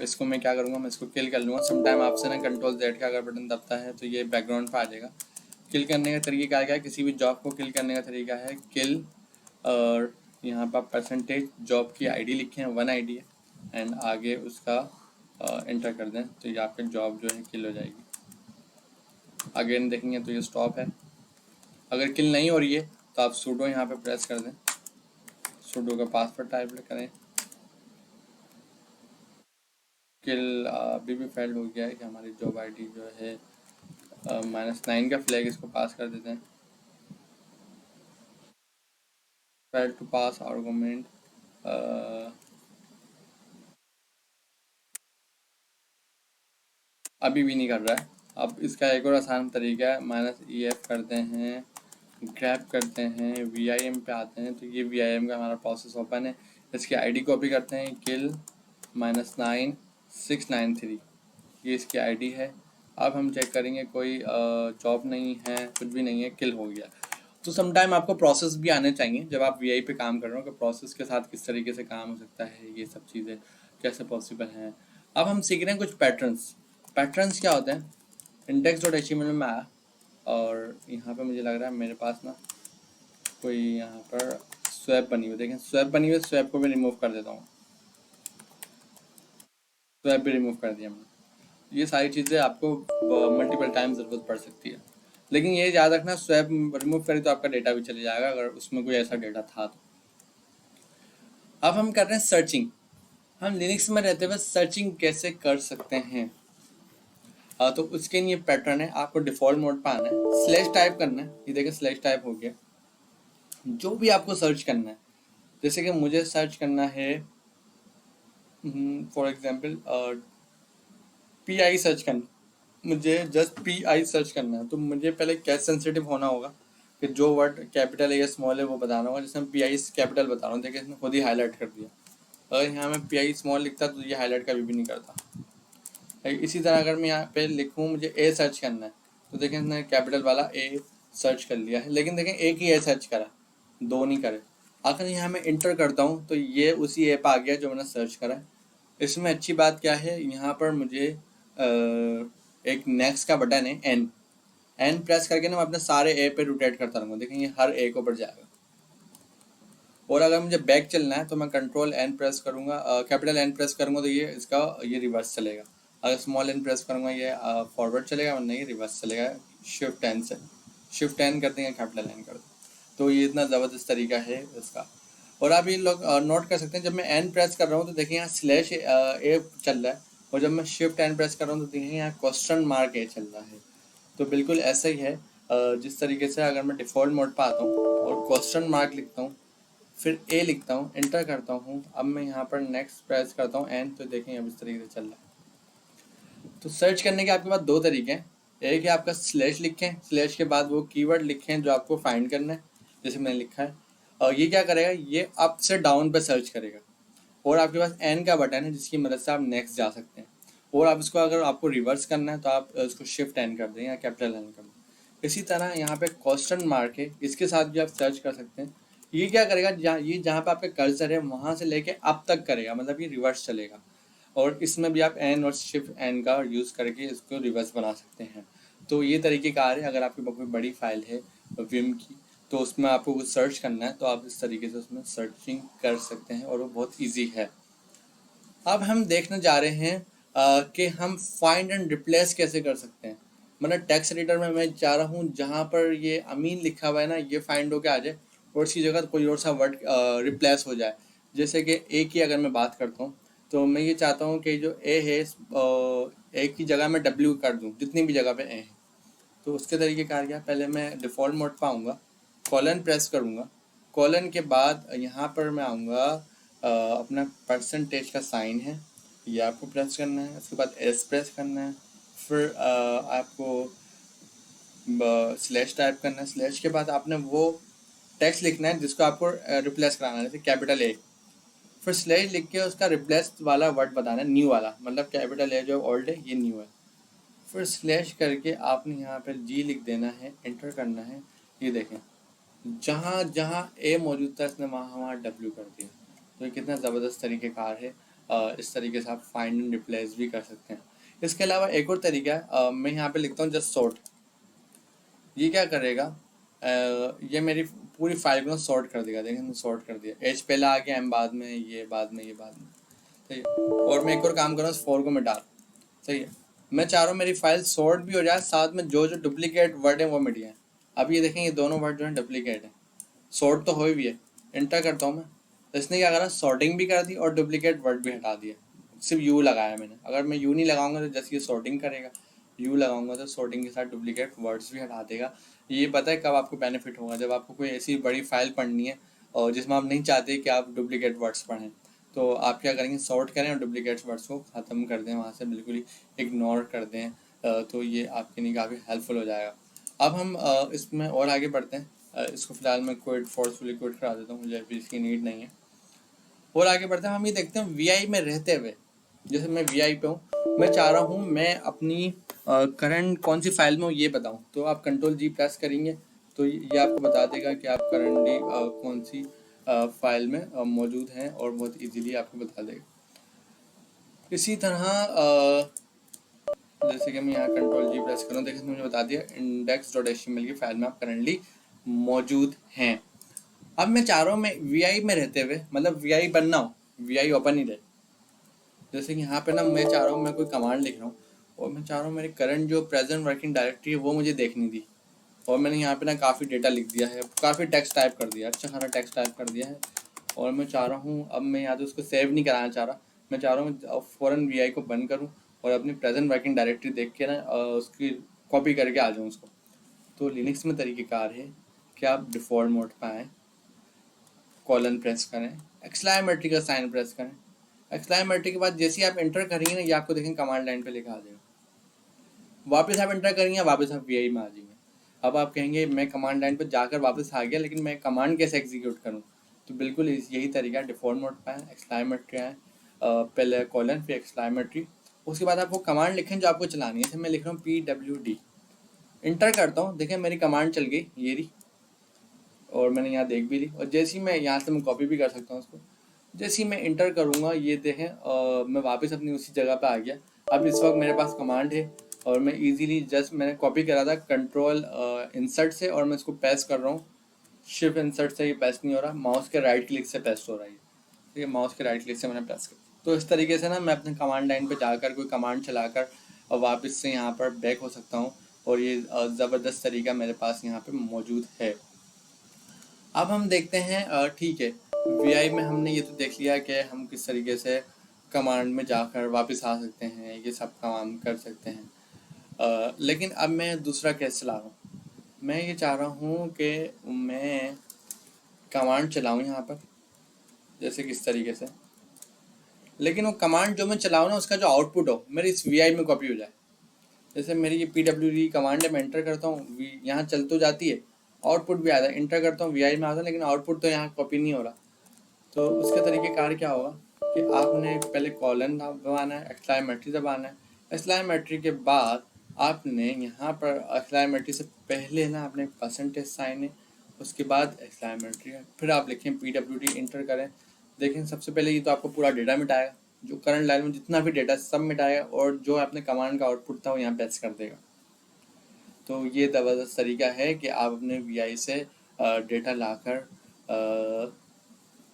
A: इसको मैं क्या करूँगा, मैं इसको किल कर लूँगा। समटाइम आपसे ना कंट्रोल जेड का अगर बटन दबता है तो ये बैकग्राउंड पे आ जाएगा। किल करने का तरीका क्या है, किसी भी जॉब को किल करने का तरीका है किल, और यहाँ पर परसेंटेज जॉब की आईडी लिखे हैं, 1 आईडी है, एंड आगे उसका एंटर कर दें तो ये आपकी जॉब जो है किल हो जाएगी। अगेन देखेंगे तो ये स्टॉप है। अगर किल नहीं हो रही है तो आप सूडो यहाँ पे प्रेस कर दें, सूडो का पासवर्ड टाइप करें। किल अभी भी फेल्ड हो गया है कि हमारी जॉब आईडी जो है -9 का फ्लैग इसको पास कर देते हैं। फेल टू पास आर्गुमेंट, अभी भी नहीं कर रहा है। अब इसका एक और आसान तरीका है, -EF करते हैं, ग्रैब करते हैं, VIM पे आते हैं, तो ये VIM का हमारा प्रोसेस ओपन है। इसकी आईडी कॉपी करते हैं, किल -9693, ये इसकी आईडी है। अब हम चेक करेंगे कोई जॉब नहीं है, कुछ भी नहीं है, किल हो गया। तो समटाइम आपको प्रोसेस भी आने चाहिए जब आप VI पे काम कर रहे हो कि प्रोसेस के साथ किस तरीके से काम हो सकता है, ये सब चीज़ें कैसे पॉसिबल हैं। अब हम सीख रहे हैं कुछ पैटर्न्स। पैटर्न्स क्या होते हैं, index.html में आया, और यहाँ पे मुझे लग रहा है मेरे पास ना कोई यहाँ पर स्वैप बनी हुई, देखें स्वैप बनी हुई, स्वैप को भी रिमूव कर देता हूँ, स्वैप भी रिमूव कर दिया मैंने। ये सारी चीज़ें आपको मल्टीपल टाइम ज़रूरत पड़ सकती है, लेकिन ये याद रखना स्वैप रिमूव करें तो आपका डेटा भी चले जाएगा अगर उसमें कोई ऐसा डेटा था तो। अब हम कर रहे हैं सर्चिंग। हम लिनक्स में रहते हुए सर्चिंग कैसे कर सकते हैं, तो उसके लिए पैटर्न है, आपको डिफॉल्ट मोड पर आना है, स्लैश टाइप करना है, ये देखिए स्लैश टाइप हो गया। जो भी आपको सर्च करना है, जैसे कि मुझे सर्च करना है फॉर एग्जांपल PI सर्च करना, मुझे जस्ट PI सर्च करना है, तो मुझे पहले कैच सेंसिटिव होना होगा कि जो वर्ड कैपिटल है या स्मॉल है वो बताना होगा। जैसे मैं PI कैपिटल बता रहा हूँ, देखिए इसने खुद ही हाईलाइट कर दिया। अगर यहाँ मैं PI स्मॉल लिखता तो ये हाईलाइट कभी भी नहीं करता। इसी तरह अगर मैं यहाँ पे लिखूँ मुझे A सर्च करना है, तो देखें इसने कैपिटल वाला A सर्च कर लिया है, लेकिन देखें एक ही A सर्च करा, दो नहीं करे। अगर यहाँ मैं इंटर करता हूँ तो ये उसी A पे आ गया जो मैंने सर्च करा है। इसमें अच्छी बात क्या है, यहाँ पर मुझे एक नेक्स्ट का बटन है, एन प्रेस करके ना मैं अपने सारे ए पे रोटेट करता रहूँगा, देखेंगे हर ए को ऊपर जाएगा। और अगर मुझे बैक चलना है तो मैं कंट्रोल एन प्रेस करूँगा, कैपिटल एन प्रेस करूँगा तो ये रिवर्स चलेगा। अगर स्मॉल एन प्रेस करूँगा ये फॉरवर्ड चलेगा, वरना ये रिवर्स चलेगा। शिफ्ट एन कर देंगे, कैपिटल एन कर देंगे, तो ये इतना ज़बरदस्त तरीका है इसका। और आप ये लोग नोट कर सकते हैं, जब मैं एन प्रेस कर रहा हूँ तो देखिए यहाँ स्लैश ए चल रहा है, और जब मैं शिफ्ट एन प्रेस कर रहा हूँ तो देखिए यहाँ क्वेश्चन मार्क ए चल रहा है। तो बिल्कुल ऐसा ही है, जिस तरीके से अगर मैं डिफ़ॉल्ट मोड पर आता हूँ और क्वेश्चन मार्क लिखता हूँ, फिर ए लिखता हूँ, एंटर करता हूँ, अब मैं यहाँ पर नेक्स्ट प्रेस करता हूँ एन, तो देखें अब इस तरीके से चल रहा है। तो सर्च करने के आपके पास दो तरीके हैं, एक है आपका स्लैश लिखें, स्लैश के बाद वो कीवर्ड लिखें जो आपको फाइंड करना है, जैसे मैंने लिखा है, और ये क्या करेगा, ये अप से डाउन पे सर्च करेगा। और आपके पास एन का बटन है जिसकी मदद से आप नेक्स्ट जा सकते हैं। और आप इसको अगर आपको रिवर्स करना है तो आप इसको शिफ्ट एन कर दें या कैपिटल एन कर दें। इसी तरह यहाँ पे क्वेश्चन मार्क है, इसके साथ भी आप सर्च कर सकते हैं। ये क्या करेगा, जहाँ पे आपका कर्सर है वहाँ से लेके अब तक करेगा, मतलब ये रिवर्स चलेगा। और इसमें भी आप एन और शिफ्ट एन का यूज़ करके इसको रिवर्स बना सकते हैं। तो ये तरीक़ेकार है, अगर आपके पास कोई बड़ी फाइल है विम की तो उसमें आपको कुछ सर्च करना है तो आप इस तरीके से उसमें सर्चिंग कर सकते हैं, और वो बहुत ईजी है। अब हम देखने जा रहे हैं कि हम फाइंड एंड रिप्लेस कैसे कर सकते हैं। मतलब टेक्स्ट एडिटर में मैं चाह रहा हूँ जहाँ पर ये अमीन लिखा हुआ है ना, ये फाइंड होके आ जाए और उसकी जगह कोई और सा वर्ड रिप्लेस हो जाए। जैसे कि ए की अगर मैं बात करता हूँ तो मैं ये चाहता हूँ कि जो ए है ए की जगह मैं डब्ल्यू कर दूँ, जितनी भी जगह पे ए है। तो उसके तरीके कार क्या, पहले मैं डिफ़ॉल्ट मोड पर आऊँगा, कॉलन प्रेस करूँगा, कॉलन के बाद यहाँ पर मैं आऊँगा, अपना परसेंटेज का साइन है, ये आपको प्रेस करना है। उसके बाद एस प्रेस करना है, फिर आपको स्लैश टाइप करना है। स्लैश के बाद आपने वो टेक्स्ट लिखना है जिसको आपको रिप्लेस कराना है, जैसे कैपिटल ए। फिर स्लैश लिख के उसका रिप्लेस वाला वर्ड बताना है, न्यू वाला, मतलब कैपिटल ए जो ओल्ड है ये न्यू है। फिर स्लैश करके आपने यहाँ पर जी लिख देना है, एंटर करना है। ये देखें, जहाँ जहाँ ए मौजूद था इसने वहाँ वहाँ डब्ल्यू कर दिया। तो ये कितना ज़बरदस्त तरीक़ेकार है। इस तरीके से आप फाइंड एंड रिप्लेस भी कर सकते हैं। इसके अलावा एक और तरीका है, मैं यहाँ पे लिखता हूँ जस्ट सॉर्ट। ये क्या करेगा, ये मेरी पूरी फाइल को सॉर्ट कर देगा। देखिए सॉर्ट कर दिया, एच पहले आ गया, एम बाद में, ये बाद में, ये बाद में। सही है। और मैं एक और काम कर रहा हूँ, 4 को मैं डाल। सही है। मैं चाह रहा हूँ मेरी फाइल सॉर्ट भी हो जाए, साथ में जो जो डुप्लीकेट वर्ड है वो मिट जाए। अब ये देखें, ये दोनों वर्ड जो है डुप्लीकेट है, सॉर्ट तो हो भी है। एंटर करता हूँ मैं, तो इसने क्या करा, सॉर्टिंग भी कर दी और डुप्लीकेट वर्ड भी हटा दिया। सिर्फ यू लगाया मैंने। अगर मैं यू नहीं लगाऊंगा तो जैसे ये सॉर्टिंग करेगा, यू लगाऊंगा तो सॉर्टिंग के साथ डुप्लीकेट वर्ड्स भी हटा देगा। ये पता है कब आपको बेनिफिट होगा, जब आपको कोई ऐसी बड़ी फाइल पढ़नी है और जिसमें आप नहीं चाहते कि आप डुप्लीकेट वर्ड्स पढ़ें, तो आप क्या करेंगे, सॉर्ट करें और डुप्लीकेट वर्ड्स को ख़त्म कर दें, वहाँ से बिल्कुल ही इग्नोर कर दें। तो ये आपके लिए काफ़ी हेल्पफुल हो जाएगा। अब हम इसमें और आगे बढ़ते हैं। इसको फिलहाल मैं क्विट फोर्सफुली क्विट करा देता हूँ, मुझे अभी इसकी नीड नहीं है। और आगे बढ़ते हैं, हम ये देखते हैं वीआई में रहते हुए। जैसे मैं वीआई पे हूँ, मैं चाह रहा हूँ मैं अपनी करंट कौन सी फाइल में हूँ ये बताऊँ, तो आप कंट्रोल जी प्रेस करेंगे तो ये आपको बता देगा कि आप करंटली कौन सी फाइल में मौजूद हैं, और बहुत इजीली आपको बता देगा। इसी तरह जैसे कि मैं यहाँ कंट्रोल जी प्रेस करूँ, देखिए मुझे बता दिया index.html की फाइल में आप करंटली मौजूद हैं। अब मैं चाह रहा हूँ मैं वीआई में रहते हुए, मतलब वीआई बनना हो, वीआई ओपन ही रहे। जैसे कि यहाँ पे ना मैं चाह रहा हूँ मैं कोई कमांड लिख रहा हूँ और मैं चाह रहा हूँ मेरी करंट जो प्रेजेंट वर्किंग डायरेक्टरी है वो मुझे देखनी थी, और मैंने यहाँ पे ना काफ़ी डेटा लिख दिया है, काफ़ी टेक्स्ट टाइप कर दिया, अच्छा खासा टेक्स्ट टाइप कर दिया है। और मैं चाह रहा हूँ अब मैं यहाँ तो उसको सेव नहीं कराना चाह रहा, मैं चाह रहा हूँ फ़ौरन वीआई को बंद करूँ और अपनी प्रेजेंट वर्किंग डायरेक्टरी देख के ना उसकी कॉपी करके आ जाऊँ उसको। तो लिनक्स में तरीक़ेकार है कि आप डिफ़ॉल्ट मोड पर आएँ, कॉलन प्रेस करें, एक्सक्लेमेटरी का साइन प्रेस करें। एक्सक्लेमेटरी के बाद जैसे ही आप एंटर करेंगे ना, ये आपको देखें कमांड लाइन पे लिखा आ जाएगा। वापस आप एंटर करेंगे, वापस आप वीआई में आ जाएंगे। अब आप कहेंगे मैं कमांड लाइन पर जाकर वापस आ गया, लेकिन मैं कमांड कैसे एग्जीक्यूट करूँ, तो बिल्कुल यही तरीका, डिफ़ॉल्ट मोड पर आए, एक्सक्लेमेटरी आए, पहले कॉलन फिर एक्सक्लेमेटरी, उसके बाद आप वो कमांड लिखें जो आपको चलानी है। जैसे मैं लिख रहा हूँ PWD, इंटर करता हूँ, देखें मेरी कमांड चल गई, ये रही, और मैंने यहाँ देख भी ली। और जैसे ही मैं यहाँ से मैं कॉपी भी कर सकता हूँ उसको, जैसे ही मैं इंटर करूँगा ये देखें मैं वापस अपनी उसी जगह पे आ गया। अब इस वक्त मेरे पास कमांड है और मैं इजीली जस्ट मैंने कॉपी करा था कंट्रोल इंसर्ट से, और मैं इसको पेस्ट कर रहा हूँ। शिफ्ट इंसर्ट से ये पेस्ट नहीं हो रहा, माउस के राइट क्लिक से पेस्ट हो रहा है। ठीक है, माउस के राइट क्लिक से मैंने पेस्ट कर। तो इस तरीके से ना मैं अपने कमांड लाइन पे जाकर कोई कमांड चलाकर और वापस से यहाँ पर बैक हो सकता हूँ, और ये ज़बरदस्त तरीका मेरे पास यहाँ पे मौजूद है। अब हम देखते हैं, ठीक है, वीआई में हमने ये तो देख लिया कि हम किस तरीके से कमांड में जाकर वापस आ सकते हैं, ये सब काम कर सकते हैं। लेकिन अब मैं दूसरा केस चला रहा हूँ। मैं ये चाह रहा हूँ कि मैं कमांड चलाऊँ यहाँ पर, जैसे किस तरीके से, लेकिन वो कमांड जो मैं चलाऊँ ना उसका जो आउटपुट हो मेरे इस वीआई में कॉपी हो जाए। जैसे मेरी ये PWD कमांड है, मैं एंटर करता हूँ, यहाँ चल तो जाती है, आउटपुट भी आता है, एंटर करता हूँ वीआई में आता है, लेकिन आउटपुट तो यहाँ कॉपी नहीं हो रहा। तो उसके तरीक़ेकार क्या होगा कि आपने पहले कॉलन दबाना है, एक्सक्लेमेटरी दबाना है, एक्सक्लेमेटरी के बाद आपने यहाँ पर एक्सक्लेमेटरी से पहले ना आपने परसेंटेज साइन है, उसके बाद एक्सक्लेमेटरी है, फिर आप लिखें PWD, इंटर करें। देखें सबसे पहले ये तो आपको पूरा डेटा मिटाएगा, जो करंट लाइन में जितना भी डेटा सब मिटाएगा, और जो आपने कमांड का आउटपुट था वो यहाँ पेस्ट कर देगा। तो ये ज़बरदस्त तरीका है कि आप अपने वीआई से डेटा लाकर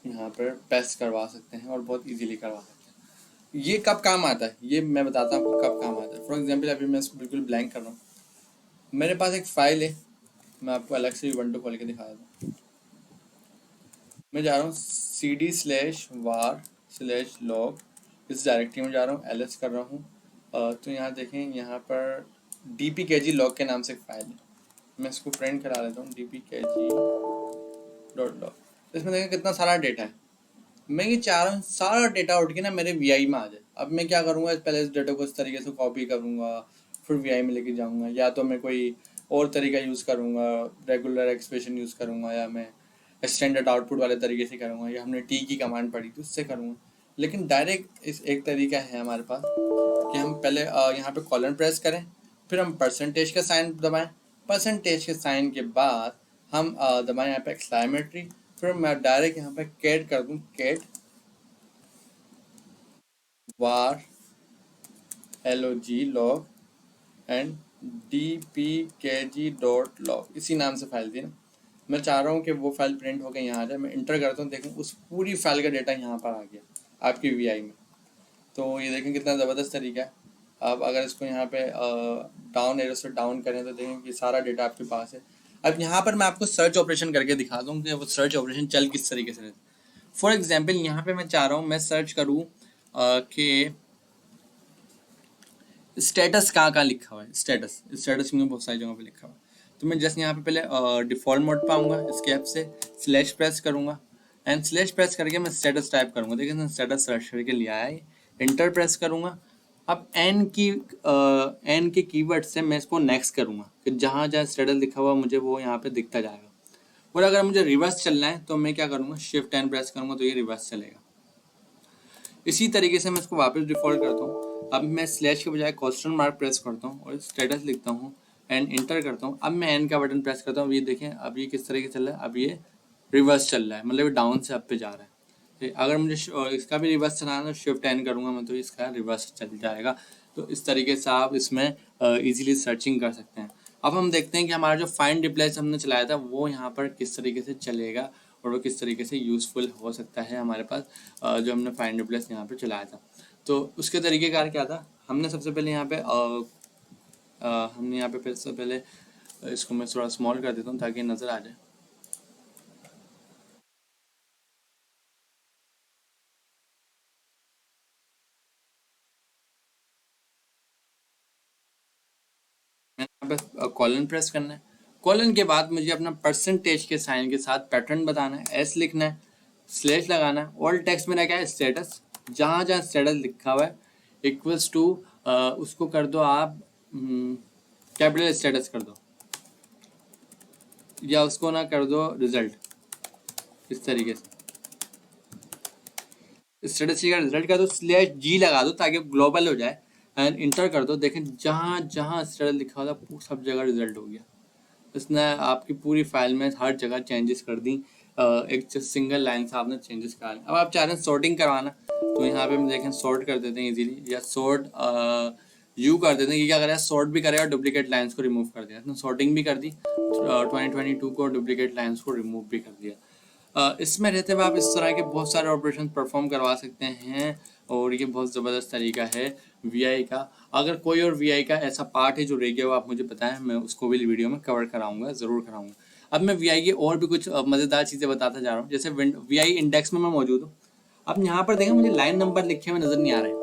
A: यहाँ पर पेस्ट करवा सकते हैं, और बहुत इजीली करवा सकते हैं। ये कब काम आता है ये मैं बताता हूँ आपको कब काम आता है। फॉर एग्जांपल अभी मैं इसको बिल्कुल ब्लैंक कर रहा हूँ, मेरे पास एक फ़ाइल है, मैं आपको अलग से Ubuntu खोल के दिखा देता हूँ। मैं जा रहा हूँ cd/var/log, इस डायरेक्टरी में जा रहा हूँ, ls कर रहा हूँ। तो यहाँ देखें, यहाँ पर dpkg-log के नाम से एक फ़ाइल है, मैं इसको प्रिंट करा लेता हूँ, dpkg.log। इसमें देखें कितना सारा डेटा है। मैं ये चाह रहा हूँ सारा डेटा उठ के ना मेरे वीआई में आ जाए। अब मैं क्या करूँगा, पहले इस डेटा को इस तरीके से कॉपी करूँगा, फिर वीआई में लेके जाऊँगा, या तो मैं कोई और तरीका यूज़ करूँगा, रेगुलर एक्सप्रेशन यूज़ करूँगा, या मैं स्टैंडर्ड आउटपुट वाले तरीके से करूँगा, या हमने टी की कमांड पढ़ी थी उससे करूँगा। लेकिन डायरेक्ट इस एक तरीका है हमारे पास कि हम पहले यहाँ पे कॉलन प्रेस करें, फिर हम परसेंटेज का साइन दबाएं, परसेंटेज के साइन के बाद हम दबाएं यहाँ पे एक्सक्लेमेटरी, फिर मैं डायरेक्ट यहाँ पे कैट कर दूँ, cat var log log and dpkg.log, इसी नाम से फाइल थी ना। मैं चाह रहा हूँ कि वो फाइल प्रिंट होकर यहाँ आ जाए। मैं इंटर करता हूँ, देखें उस पूरी फाइल का डेटा यहाँ पर आ गया आपकी वीआई में। तो ये देखें कितना ज़बरदस्त तरीका है। अब अगर इसको यहाँ पे डाउन एरो से डाउन करें तो देखें कि सारा डेटा आपके पास है। अब यहाँ पर मैं आपको सर्च ऑपरेशन करके दिखा दूँ कि वो सर्च ऑपरेशन चल किस तरीके से रहता है। फॉर एग्जाम्पल यहाँ पे मैं चाह रहा हूँ मैं सर्च करूँ कि स्टेटस कहाँ कहाँ लिखा हुआ है। स्टेटस स्टेटस में बहुत सारी जगहों पे लिखा हुआ है। तो मैं जस्ट यहाँ पे पहले डिफ़ॉल्ट मोड पे आऊँगा, स्केप से स्लैश प्रेस करूँगा एंड स्लैश प्रेस करके मैं स्टेटस टाइप करूँगा। देखिए मैं स्टेटस सर्च करके लिया है, इंटर प्रेस करूँगा। अब एन के कीवर्ड से मैं इसको नेक्स्ट करूँगा कि जहाँ जहाँ स्टेटस लिखा हुआ मुझे वो यहाँ पे दिखता जाएगा। और अगर मुझे रिवर्स चलना है तो मैं क्या करूँगा, शिफ्ट एन प्रेस करूँगा तो ये रिवर्स चलेगा। इसी तरीके से मैं इसको वापस डिफॉल्ट करता हूँ। अब मैं स्लैश के बजाय क्वेश्चन मार्क प्रेस करता हूँ और स्टेटस लिखता हूँ एंड इंटर करता हूँ। अब मैं एन का बटन प्रेस करता हूँ, ये देखें अब ये किस तरीके से चल रहा है, अब ये रिवर्स चल रहा है, मतलब ये डाउन से अप पे जा रहा है। अगर मुझे इसका भी रिवर्स चलाना है तो शिफ्ट एन करूँगा मैं, तो इसका रिवर्स चल जाएगा। तो इस तरीके से आप इसमें ईजिली सर्चिंग कर सकते हैं। अब हम देखते हैं कि हमारा जो फाइंड रिप्लेस हमने चलाया था वो यहाँ पर किस तरीके से चलेगा और वो किस तरीके से यूज़फुल हो सकता है हमारे पास जो हमने फाइंड रिप्लेस यहाँ पे चलाया था। तो उसके तरीक़ेकार क्या था, हमने सबसे पहले यहाँ पे हमने यहाँ पे फिर से पहले इसको मैं थोड़ा स्मॉल कर देता हूँ ताकि नज़र आ जाए। यहाँ पे कॉलन प्रेस करना है। कॉलन के बाद मुझे अपना परसेंटेज के साइन के साथ पैटर्न बताना है, एस लिखना है, स्लैश लगाना है। ऑल टेक्स्ट मेरा क्या है, स्टेटस, जहाँ जहाँ स्टेटस लिखा हुआ है इक्वल्स टू उसको कर दो आप कैपिटल स्टेटस कर दो, या उसको ना कर दो रिजल्ट, इस तरीके से स्टेटस का रिजल्ट कर दो, स्लैश जी लगा दो ताकि ग्लोबल हो जाए एंड इंटर कर दो। देखें जहाँ जहाँ स्टेटस लिखा हुआ था सब जगह रिजल्ट हो गया। इसने आपकी पूरी फाइल में हर जगह चेंजेस कर दी। एक सिंगल लाइन से आपने चेंजेस करा लिया। अब आप चाह रहे हैं सॉर्टिंग करवाना तो यहाँ पे हम देखें सॉर्ट कर देते हैं इजीली, या सॉर्ट यू कर देते हैं कि क्या करेगा, सॉर्ट भी करेगा, डुप्लीकेट लाइंस को रिमूव कर दिया। इसने सॉर्टिंग भी कर दी 2022 को, डुप्लीकेट लाइंस को रिमूव भी कर दिया। इसमें रहते हुए आप इस तरह के बहुत सारे ऑपरेशन परफॉर्म करवा सकते हैं और ये बहुत ज़बरदस्त तरीका है वीआई का। अगर कोई और वीआई का ऐसा पार्ट है जो रह गया हो आप मुझे बताएं, मैं उसको भी वीडियो में कवर कराऊंगा, ज़रूर कराऊंगा। अब मैं वीआई की और भी कुछ मज़ेदार चीज़ें बताता जा रहा हूँ। जैसे वीआई इंडेक्स में मैं मौजूद हूँ। अब यहाँ पर देखें मुझे लाइन नंबर लिखे हुए नज़र नहीं आ रहे।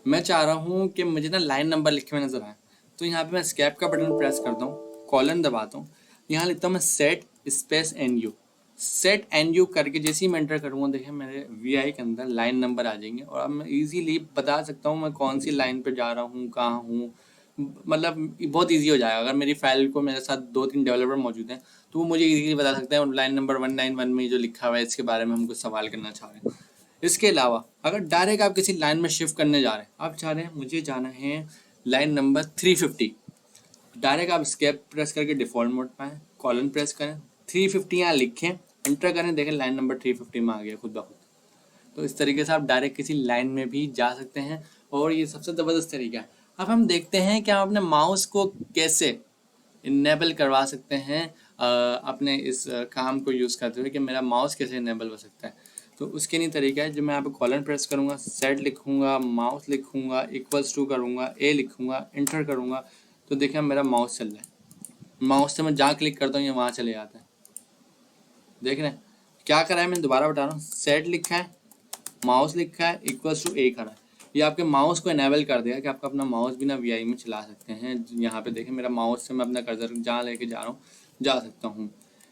A: मैं चाह रहा हूँ कि मुझे ना लाइन नंबर लिखे हुए नज़र आए, तो यहाँ पर मैं स्केप का बटन प्रेस करता हूँ, कॉलन दबाता हूँ, यहाँ लिखता हूँ मैं set space n u. Set n u करके जैसे ही मैं एंटर करूँगा देखें मेरे वीआई के अंदर लाइन नंबर आ जाएंगे और अब मैं इजीली बता सकता हूँ मैं कौन सी लाइन पे जा रहा हूँ, कहाँ हूँ। मतलब बहुत इजी हो जाएगा। अगर मेरी फाइल को मेरे साथ 2-3 डेवलपर मौजूद हैं तो वो मुझे इजीली बता सकते हैं लाइन नंबर 191 में जो लिखा हुआ है इसके बारे में हम कुछ सवाल करना चाह रहे हैं। इसके अलावा अगर डायरेक्ट आप किसी लाइन में शिफ्ट करने जा रहे हैं, आप चाह रहे हैं मुझे जाना है लाइन नंबर 350, डायरेक्ट आप स्केप प्रेस करके डिफॉल्ट मोड पे आए, कॉलन प्रेस करें, 350 यहाँ लिखें, एंटर करें, देखें लाइन नंबर 350 में आ गया खुद ब खुद। तो इस तरीके से आप डायरेक्ट किसी लाइन में भी जा सकते हैं और ये सबसे ज़बरदस्त तरीका है। अब हम देखते हैं कि हम अपने माउस को कैसे इनेबल करवा सकते हैं अपने इस काम को यूज़ करते हुए कि मेरा माउस कैसे इनेबल हो सकता है। तो उसके नहीं तरीका है। जब मैं यहाँ पे कॉलन प्रेस करूँगा, सेट लिखूँगा, माउस लिखूँगा, इक्वल्स टू करूँगा, ए लिखूँगा, एंटर करूँगा, तो देखिए मेरा माउस चल रहा है। माउस से मैं जहाँ क्लिक करता हूँ ये वहाँ चले जाता है। देख रहे हैं क्या करा है, मैं दोबारा बता रहा हूँ, सेट लिखा है, माउस लिखा है, इक्वल्स टू ए करा है। ये आपके माउस को इनेबल कर देगा कि आपका अपना माउस भी ना वीआई में चला सकते हैं। यहाँ पे देखें मेरा माउस से मैं अपना कर्सर जहाँ लेके जा रहा हूँ जा सकता हूँ।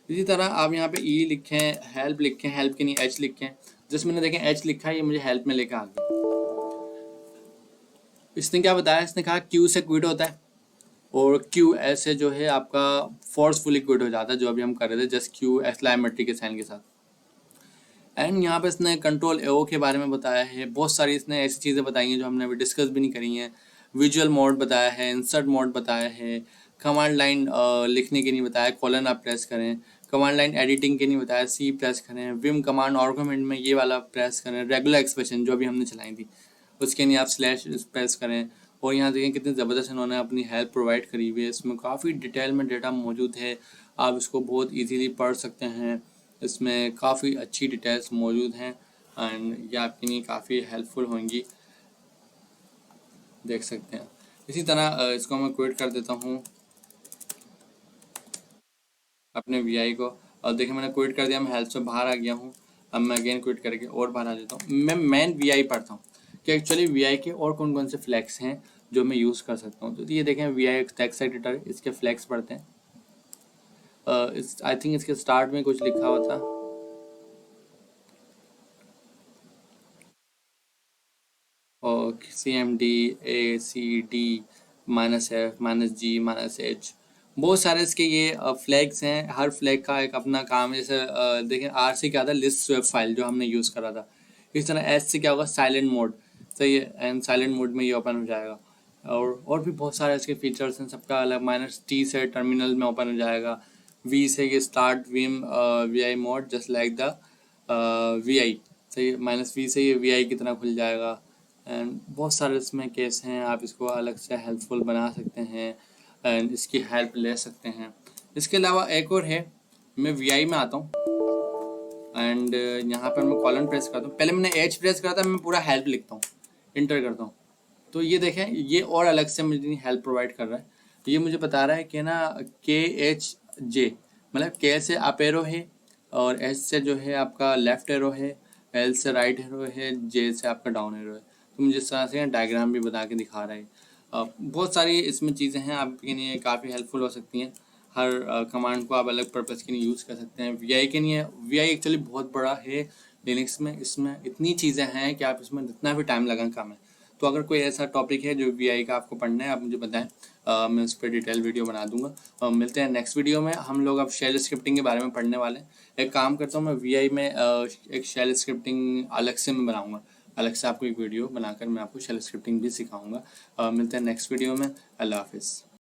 A: इसी तरह आप यहाँ पे ई लिखें, हेल्प लिखें, हेल्प के नहीं एच लिखें। जस्ट मैंने देखें एच लिखा है, ये मुझे हेल्प में लेकर आ गया। इसने क्या बताया, इसने कहा क्यू से क्विट होता है और क्यू ऐसे जो है आपका फोर्सफुली क्विट हो जाता है, जो अभी हम कर रहे थे जस्ट क्यू एक्सक्लेमेटरी के साइन के साथ। एंड यहाँ पे इसने कंट्रोल एओ के बारे में बताया है, बहुत सारी इसने ऐसी चीज़ें बताई हैं जो हमने अभी डिस्कस भी नहीं करी हैं। विजुअल मोड बताया है, इंसर्ट मोड बताया है, कमांड लाइन लिखने के नहीं बताया, कॉलन आप प्रेस करें, कमांड लाइन एडिटिंग के नहीं बताया, सी प्रेस करें, विम कमांड आर्गुमेंट में ये वाला प्रेस करें, रेगुलर एक्सप्रेशन जो अभी हमने चलाई थी उसके लिए आप स्लैश प्रेस करें। और यहाँ देखें कितनी ज़बरदस्त इन्होंने अपनी हेल्प प्रोवाइड करी हुई है, इसमें काफ़ी डिटेल में डेटा मौजूद है, आप इसको बहुत इजीली पढ़ सकते हैं, इसमें काफ़ी अच्छी डिटेल्स मौजूद हैं एंड ये आपके लिए काफ़ी हेल्पफुल होंगी, देख सकते हैं। इसी तरह इसको मैं क्विट कर देता हूँ अपने वीआई को, और देखिए मैंने क्विट कर दिया, मैं हेल्प से बाहर आ गया हूँ। अब मैं अगेन क्विट करके और बाहर आ जाता हूँ। मैं मेन वीआई पढ़ता हूँ कि एक्चुअली वीआई के और कौन कौन से फ्लैग्स हैं जो मैं यूज़ कर सकता हूँ। तो ये देखें वीआई टेक्स्ट एडिटर, इसके फ्लैग्स पढ़ते हैं। आई थिंक इसके स्टार्ट में कुछ लिखा हुआ था, और CMD ACD -F -G -H, बहुत सारे इसके ये फ्लैग्स हैं। हर फ्लैग का एक अपना काम है। जैसे देखें R से क्या था, लिस्ट स्वेप फाइल जो हमने यूज़ करा था। इस तरह S से क्या होगा, साइलेंट मोड, सही है, एंड साइलेंट मोड में ये ओपन हो जाएगा। और भी बहुत सारे इसके फीचर्स हैं, सबका अलग। -T से टर्मिनल में ओपन हो जाएगा। V से ये start Vim VI mode just like the VI, सही है। -V से ये VI की तरह खुल जाएगा। एंड बहुत सारे इसमें केस हैं, आप इसको अलग से हेल्पफुल बना सकते हैं एंड इसकी हेल्प ले सकते हैं। इसके अलावा एक और है, मैं VI में आता हूँ एंड यहाँ पर मैं कॉलन प्रेस करता हूँ। पहले मैंने H प्रेस करा था, मैं पूरा हेल्प लिखता हूँ, इंटर करता हूँ, तो ये देखें ये और अलग से मुझे हेल्प प्रोवाइड कर रहा है। ये मुझे बता रहा है कि ना KHJ मतलब K से अप एरो है, और H से जो है आपका लेफ्ट एरो है, L से राइट एरो है, J से आपका डाउन एरो है। तो मुझे इस तरह से डायग्राम भी बता के दिखा रहा है। बहुत सारी इसमें चीज़ें हैं, आपके लिए काफ़ी हेल्पफुल हो सकती हैं। हर कमांड को आप अलग पर्पज़ के लिए यूज़ कर सकते हैं। VI के लिए, VI एक्चुअली बहुत बड़ा है लिनक्स में, इसमें इतनी चीज़ें हैं कि आप इसमें जितना भी टाइम लगाएं कम है। तो अगर कोई ऐसा टॉपिक है जो VI का आपको पढ़ना है, आप मुझे बताएं, मैं उस पर डिटेल वीडियो बना दूंगा। मिलते हैं नेक्स्ट वीडियो में। हम लोग अब शेल स्क्रिप्टिंग के बारे में पढ़ने वाले हैं। एक काम करता हूँ, मैं VI में एक शेल स्क्रिप्टिंग अलग से मैं बनाऊँगा, अलग से आपको एक वीडियो बनाकर मैं आपको शेल स्क्रिप्टिंग भी सिखाऊंगा। मिलते हैं नेक्स्ट वीडियो में। अल्लाह हाफिज़।